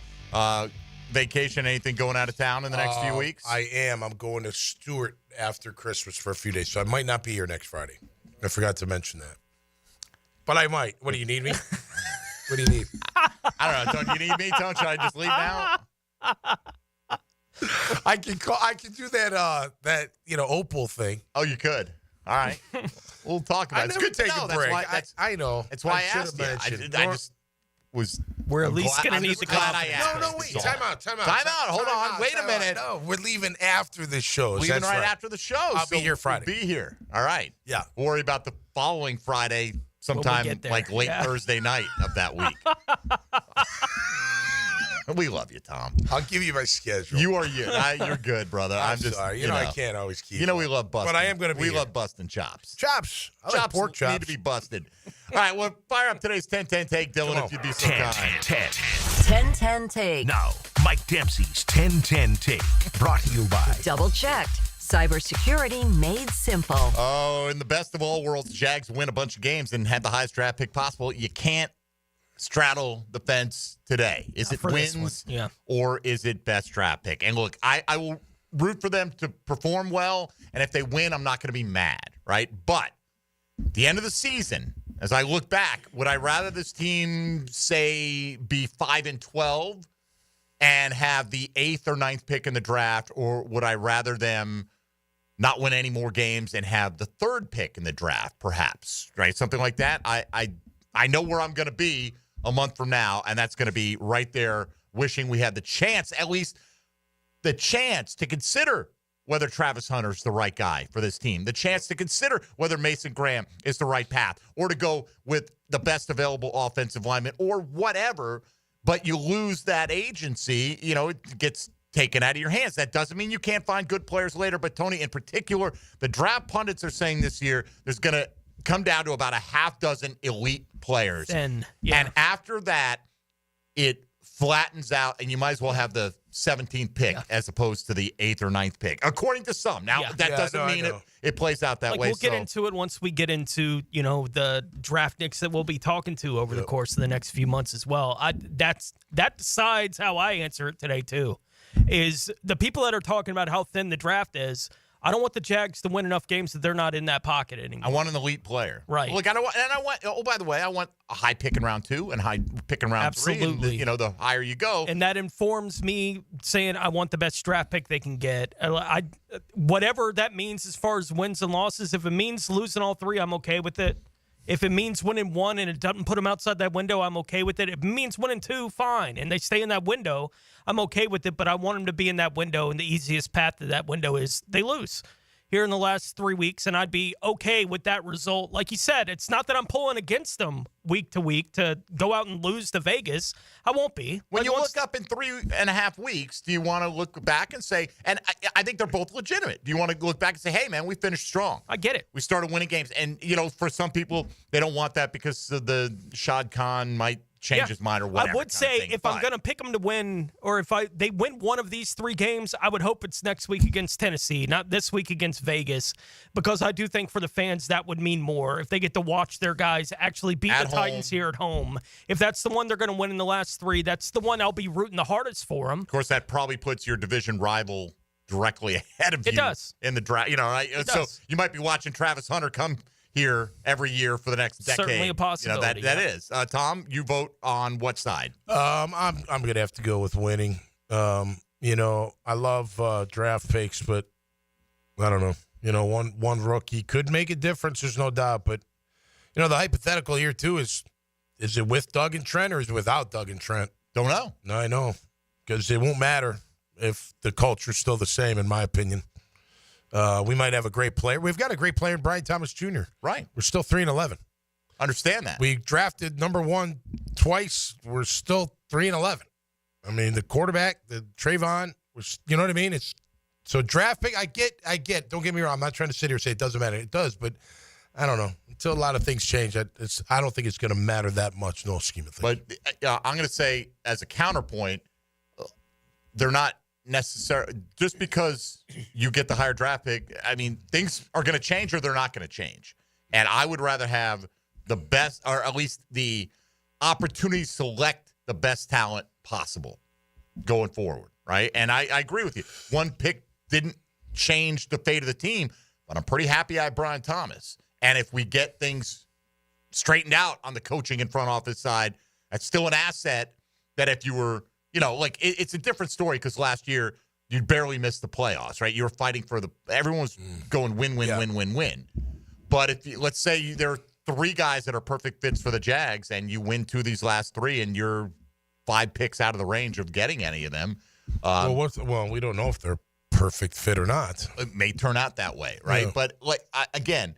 vacation, anything going out of town in the next few weeks? I am. I'm going to Stewart after Christmas for a few days, so I might not be here next Friday. I forgot to mention that. But I might. What, do you need me? What do you need? I don't know. Don't you need me, Tone? Should I just leave now? I can do that Opal thing. Oh, you could. All right. We'll talk about it. It's good to take know. a break. I know. That's why I asked you. I just was. We're at least going to need the confidence. No, wait. Time out. Hold on. Wait a minute. No, we're leaving after the show. Leaving right after the show. I'll be here Friday. We'll be here. All right. Yeah. We'll worry about the following Friday sometime like late Thursday night of that week. We love you, Tom. I'll give you my schedule. You're good, brother. I'm just sorry. You know, I can't always keep. We love busting. But I am going to be. We love busting chops. Chops. I like pork chops need to be busted. All right. Well, fire up today's 10-10 take, Dylan, if you'd be so kind. 10-10 10-10 Take. Now, Mike Dempsey's 10-10 Take, brought to you by Double checked. Cybersecurity made simple. Oh, in the best of all worlds, Jags win a bunch of games and had the highest draft pick possible. You can't straddle the fence today. Is it wins or is it best draft pick? And look, I will root for them to perform well, and if they win, I'm not going to be mad, right? But at the end of the season, as I look back, would I rather this team, say, be 5-12 and have the 8th or 9th pick in the draft, or would I rather them not win any more games and have the 3rd pick in the draft, perhaps, right? Something like that. I know where I'm going to be a month from now, and that's going to be right there wishing we had the chance, at least the chance to consider whether Travis Hunter's the right guy for this team, the chance to consider whether Mason Graham is the right path, or to go with the best available offensive lineman or whatever, but you lose that agency, it gets taken out of your hands. That doesn't mean you can't find good players later, but Tony, in particular, the draft pundits are saying this year there's going to come down to about a half dozen elite players. And after that, it flattens out, and you might as well have the 17th pick as opposed to the 8th or 9th pick, according to some. Now, that doesn't mean it plays out that way. We'll get into it once we get into, the draft nicks that we'll be talking to over the course of the next few months as well. That decides how I answer it today, too, is the people that are talking about how thin the draft is. I don't want the Jags to win enough games that they're not in that pocket anymore. I want an elite player. Right. Look, I want, oh, by the way, I want a high pick in round 2 and high pick in round 3. Absolutely. And, the higher you go. And that informs me saying I want the best draft pick they can get. Whatever that means as far as wins and losses, if it means losing all 3, I'm okay with it. If it means winning 1 and it doesn't put them outside that window, I'm okay with it. If it means winning 2, fine. And they stay in that window, I'm okay with it. But I want them to be in that window, and the easiest path to that window is they lose here in the last 3 weeks, and I'd be okay with that result. Like you said, it's not that I'm pulling against them week to week to go out and lose to Vegas. I won't be. When you look up in 3.5 weeks, do you want to look back and say, and I think they're both legitimate. Do you want to look back and say, hey, man, we finished strong. I get it. We started winning games. And, for some people, they don't want that because the Shad Khan might change his mind or whatever. I would say if I'm going to pick them to win, or if they win one of these 3 games, I would hope it's next week against Tennessee, not this week against Vegas, because I do think for the fans that would mean more if they get to watch their guys actually beat the Titans here at home. If that's the one they're going to win in the last 3, that's the one I'll be rooting the hardest for them. Of course, that probably puts your division rival directly ahead of you. It does. In the draft. So you might be watching Travis Hunter come here every year for the next decade. Certainly a possibility. That is. Tom, you vote on what side? I'm going to have to go with winning. I love draft picks, but I don't know. One rookie could make a difference. There's no doubt. But, the hypothetical here, too, is it with Doug and Trent or is it without Doug and Trent? Don't know. No, I know. Because it won't matter if the culture's still the same, in my opinion. We might have a great player. We've got a great player in Brian Thomas Jr. Right. We're still 3-11. Understand that. We drafted number 1 twice. We're still 3-11. I mean, the quarterback, the Trayvon, you know what I mean? So draft pick, I get. Don't get me wrong. I'm not trying to sit here and say it doesn't matter. It does, but I don't know. Until a lot of things change, I don't think it's going to matter that much, no scheme of things. But I'm going to say, as a counterpoint, they're not necessarily just because you get the higher draft pick. I mean, things are going to change or they're not going to change. And I would rather have the best, or at least the opportunity to select the best talent possible going forward, right? And I agree with you. One pick didn't change the fate of the team, but I'm pretty happy I have Brian Thomas. And if we get things straightened out on the coaching and front office side, that's still an asset that if you were, it's a different story because last year you barely missed the playoffs, right? You were fighting for everyone was going win. But if let's say there are 3 guys that are perfect fits for the Jags and you win 2 of these last 3 and you're 5 picks out of the range of getting any of them. We don't know if they're perfect fit or not. It may turn out that way, right? Yeah. But again,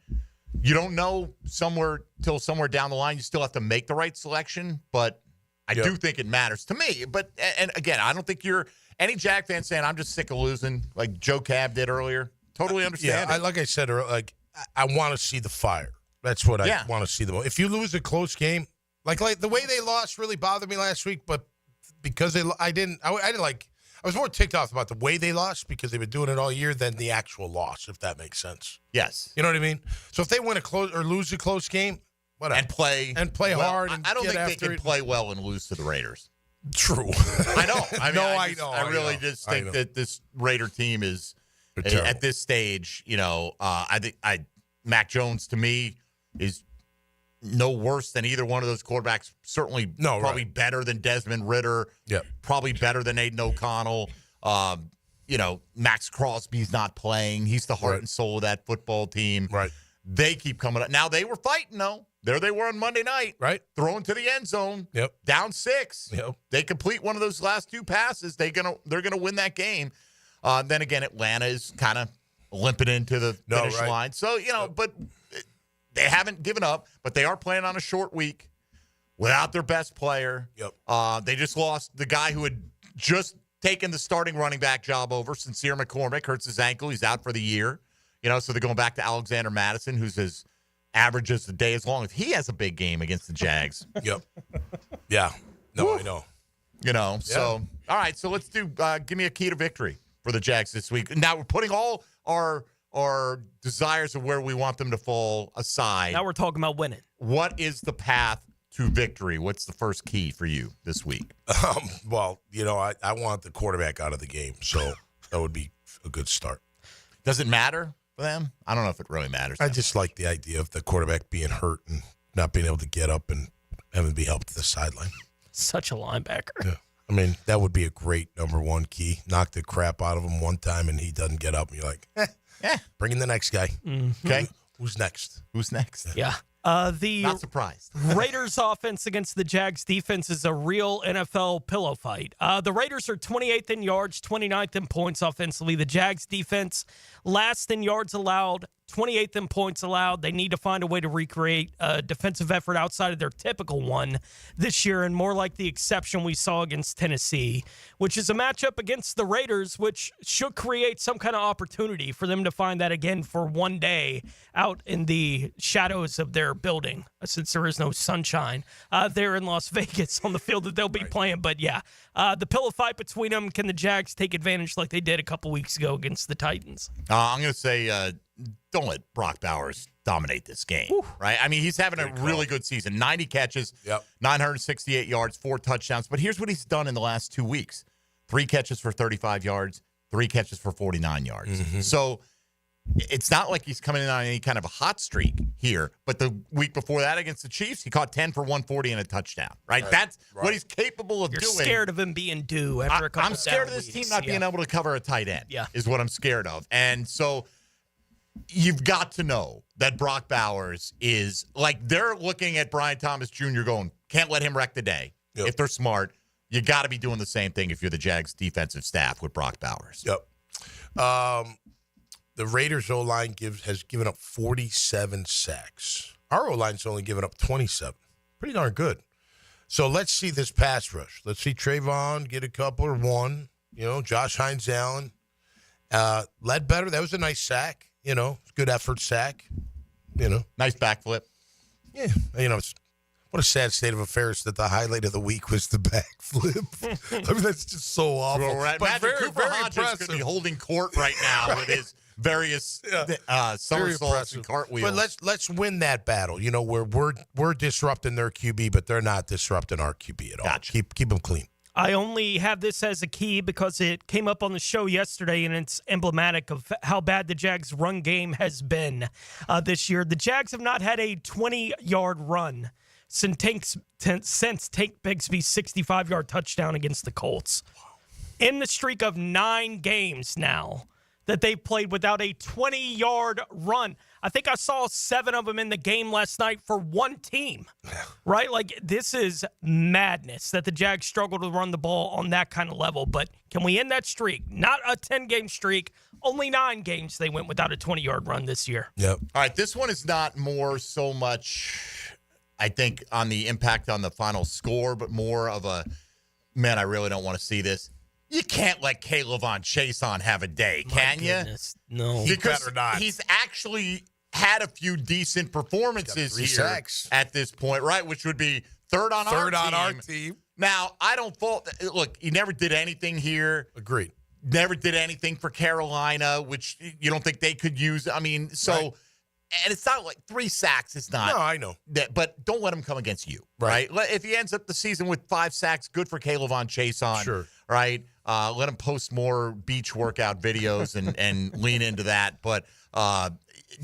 you don't know somewhere down the line. You still have to make the right selection, but I do think it matters to me. But and again, I don't think you're any Jag fan saying I'm just sick of losing, like Joe Cab did earlier. Totally understand. Like I said, I want to see the fire. That's what I want to see the most. If you lose a close game, like the way they lost really bothered me last week, but because I didn't like. I was more ticked off about the way they lost because they've been doing it all year than the actual loss, if that makes sense. Yes. You know what I mean? So if they win a close or lose a close game, whatever. And play well, hard. And I don't get think they after can it. play well and lose to the Raiders. True. I know. I mean, I know. I really just think that this Raider team is at this stage. I think Mac Jones to me is no worse than either one of those quarterbacks. Certainly, probably better than Desmond Ridder. Yeah, probably better than Aiden O'Connell. Max Crosby's not playing. He's the heart and soul of that football team. Right. They keep coming up. Now they were fighting though. There they were on Monday night. Right. Throwing to the end zone. Yep. Down 6. Yep. They complete one of those last 2 passes. They're gonna win that game. Then again, Atlanta is kind of limping into the finish line. So but they haven't given up. But they are playing on a short week without their best player. Yep. They just lost the guy who had just taken the starting running back job over. Sincere McCormick hurts his ankle. He's out for the year. So they're going back to Alexander Madison, who's as average as the day as long as he has a big game against the Jags. Yep. Yeah. No, I know. So, all right. So let's do, give me a key to victory for the Jags this week. Now we're putting all our desires of where we want them to fall aside. Now we're talking about winning. What is the path to victory? What's the first key for you this week? Well, I want the quarterback out of the game, so that would be a good start. Does it matter for them? I don't know if it really matters. I just like the idea of the quarterback being hurt and not being able to get up and having to be helped to the sideline. Such a linebacker. Yeah. I mean, that would be a great number one key. Knock the crap out of him one time and he doesn't get up and you're like, bring in the next guy. Mm-hmm. Okay. Who's next? Yeah. The Not surprised. Raiders offense against the Jags defense is a real NFL pillow fight. The Raiders are 28th in yards, 29th in points offensively. The Jags defense last in yards allowed, 28th in points allowed. They need to find a way to recreate a defensive effort outside of their typical one this year and more like the exception we saw against Tennessee, which is a matchup against the Raiders, which should create some kind of opportunity for them to find that again for one day out in the shadows of their building, since there is no sunshine there in Las Vegas on the field that they'll be playing. But yeah, the pillow fight between them. Can the Jags take advantage like they did a couple weeks ago against the Titans? I'm going to say don't let Brock Bowers dominate this game, right? I mean, he's having a really good season. 90 catches, 968 yards, 4 touchdowns. But here's what he's done in the last 2 weeks. 3 catches for 35 yards, 3 catches for 49 yards. Mm-hmm. So it's not like he's coming in on any kind of a hot streak here. But the week before that against the Chiefs, he caught 10 for 140 and a touchdown, right? That's what he's capable of You're doing. scared of him being due after a couple I'm scared of down this weeks. team not being able to cover a tight end, Yeah. is what I'm scared of. And so you've got to know that Brock Bowers is like, they're looking at Brian Thomas Jr. going, can't let him wreck the day. Yep. If they're smart, you got to be doing the same thing if you're the Jags defensive staff with Brock Bowers. Yep. The Raiders O-line has given up 47 sacks. Our O-line's only given up 27. Pretty darn good. So let's see this pass rush. Let's see Trayvon get a couple or one. Josh Hines-Allen. Ledbetter, that was a nice sack. Good effort sack. Nice backflip. Yeah. What a sad state of affairs that the highlight of the week was the backflip. I mean, that's just so awful. Well, right. But Imagine Cooper Hodges could be holding court right now with his various somersaults and cartwheels. But let's win that battle. Where we're disrupting their QB, but they're not disrupting our QB at all. Gotcha. Keep them clean. I only have this as a key because it came up on the show yesterday, and it's emblematic of how bad the Jags' run game has been this year. The Jags have not had a 20-yard run since Tank Bigsby's 65-yard touchdown against the Colts. In the streak of 9 games now that they've played without a 20-yard run. I think I saw 7 of them in the game last night for one team, right? Like, this is madness that the Jags struggle to run the ball on that kind of level. But can we end that streak? Not a 10-game streak. Only 9 games they went without a 20-yard run this year. Yep. All right, this one is not more so much, I think, on the impact on the final score, but more of a, man, I really don't want to see this. You can't let Caleb on Chason have a day, can you? No. Because better not. he's actually had a few decent performances here sacks at this point, right? Which would be third on our team. Now, I don't fault. Look, you never did anything here. Agreed. Never did anything for Carolina, which you don't think they could use. I mean, so, Right. and it's not like 3 sacks is not. No, I know. But don't let him come against you, Right. right? If he ends up the season with 5 sacks, good for Kayvon Chason. Sure. Right? Let him post more beach workout videos and lean into that. But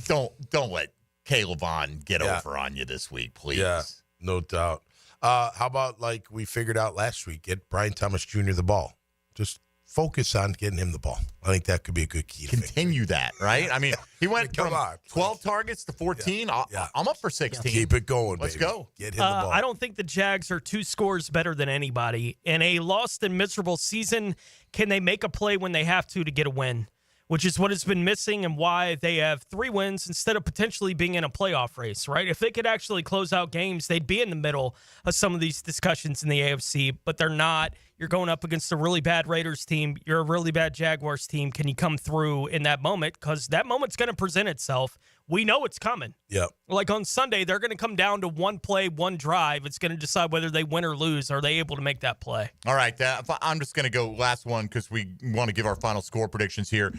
don't let Kayvon get over on you this week, please. Yeah, no doubt. How about like we figured out last week, get Brian Thomas Jr. the ball. Just focus on getting him the ball. I think that could be a good key. Continue that, right? I mean, he went from 12 targets to 14. Yeah. I'm up for 16. Keep it going, Let's baby. go. Get him the ball. I don't think the Jags are 2 scores better than anybody. In a lost and miserable season, can they make a play when they have to get a win? Which is what has been missing and why they have 3 wins instead of potentially being in a playoff race, right? If they could actually close out games, they'd be in the middle of some of these discussions in the AFC, but they're not. You're going up against a really bad Raiders team. You're a really bad Jaguars team. Can you come through in that moment? Because that moment's going to present itself. We know it's coming. Yeah. Like on Sunday, they're going to come down to 1 play, 1 drive. It's going to decide whether they win or lose. Are they able to make that play? All right. I'm just going to go last one because we want to give our final score predictions here.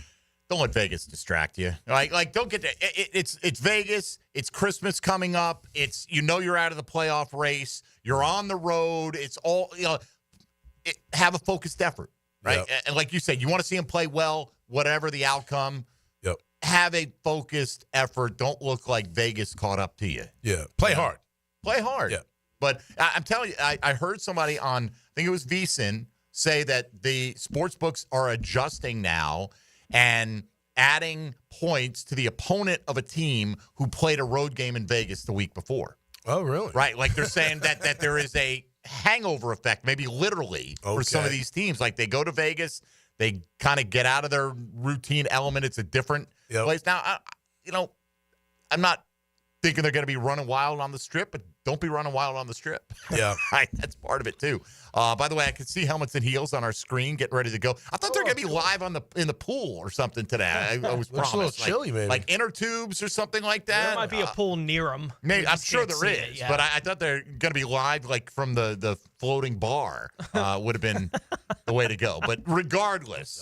Don't let Vegas distract you. Like don't get it's Vegas. It's Christmas coming up. It's you're out of the playoff race. You're on the road. It's all have a focused effort, right? Yep. And like you said, you want to see him play well, whatever the outcome. Yep. Have a focused effort. Don't look like Vegas caught up to you. Yeah. Play hard. Play hard. Yeah. But I'm telling you, I heard somebody on, I think it was VSiN, say that the sports books are adjusting now and adding points to the opponent of a team who played a road game in Vegas the week before. Oh, really? Right. Like they're saying that there is a hangover effect, maybe literally, for some of these teams. Like they go to Vegas, they kind of get out of their routine element. It's a different place. Now, I'm not thinking they're going to be running wild on the Strip, but don't be running wild on the Strip. Yeah. Right. That's part of it, too. By the way, I can see helmets and heels on our screen getting ready to go. I thought they're going to be live in the pool or something today. I was Looks promised. a little chilly, maybe. Like inner tubes or something like that. There might be a pool near them. Maybe, I'm sure there is, but I thought they're going to be live like from the floating bar would have been the way to go. But regardless,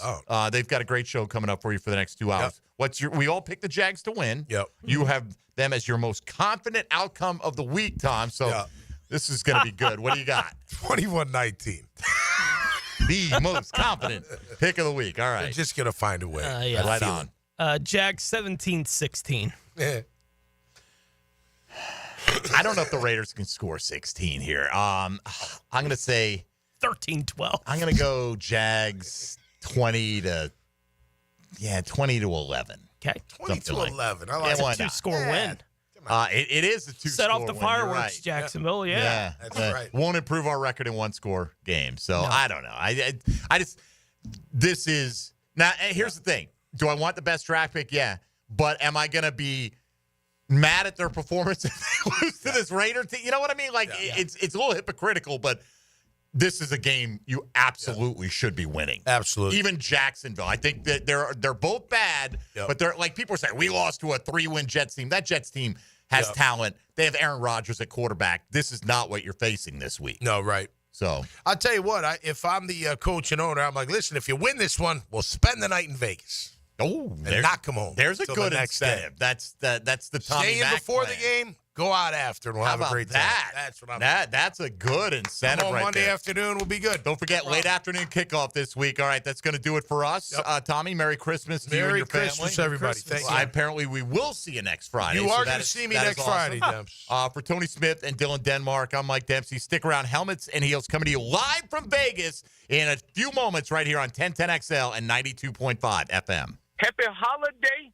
they've got a great show coming up for you for the next 2 hours. Yep. We all picked the Jags to win. Yep. You have them as your most confident outcome of the week, Tom. So this is going to be good. What do you got? 21-19. The most confident pick of the week. All right. They're just going to find a way. Right on. Jags 17-16. I don't know if the Raiders can score 16 here. I'm going to say 13-12. I'm going to go Jags 20 to 11. Okay. 20-11. I like That's a 2-score win. It is a 2-score Set off the win. fireworks, You're right. Jacksonville. Yeah. That's right. Won't improve our record in 1-score games. So I don't know. I just this is now. Here's the thing: do I want the best draft pick? Yeah, but am I going to be mad at their performance if they lose to this Raider team? You know what I mean? Like it's a little hypocritical, but this is a game you absolutely should be winning. Absolutely. Even Jacksonville. I think that they're both bad, but they're like people are saying we lost to a 3-win Jets team. That Jets team has talent. They have Aaron Rodgers at quarterback. This is not what you're facing this week. No, right. So I'll tell you what, if I'm the coach and owner, I'm like, listen, if you win this one, we'll spend the night in Vegas. Oh, and not come home. There's a till good the next incentive. day. That's the Tommy Stay in Mac before plan. the game, go out after, and we'll How have a about great time. that? That's what I'm That's a good incentive Come on right Monday there. afternoon will be good. Don't forget, late afternoon kickoff this week. All right, that's going to do it for us. Tommy, Merry Christmas to you and Merry your family. Christmas, everybody. Thank you. Apparently, we will see you next Friday. You are that going to is- see me that is next Friday, awesome. Demps. For Tony Smith and Dylan Denmark, I'm Mike Dempsey. Stick around. Helmets and Heels coming to you live from Vegas in a few moments right here on 1010XL and 92.5 FM. Happy holiday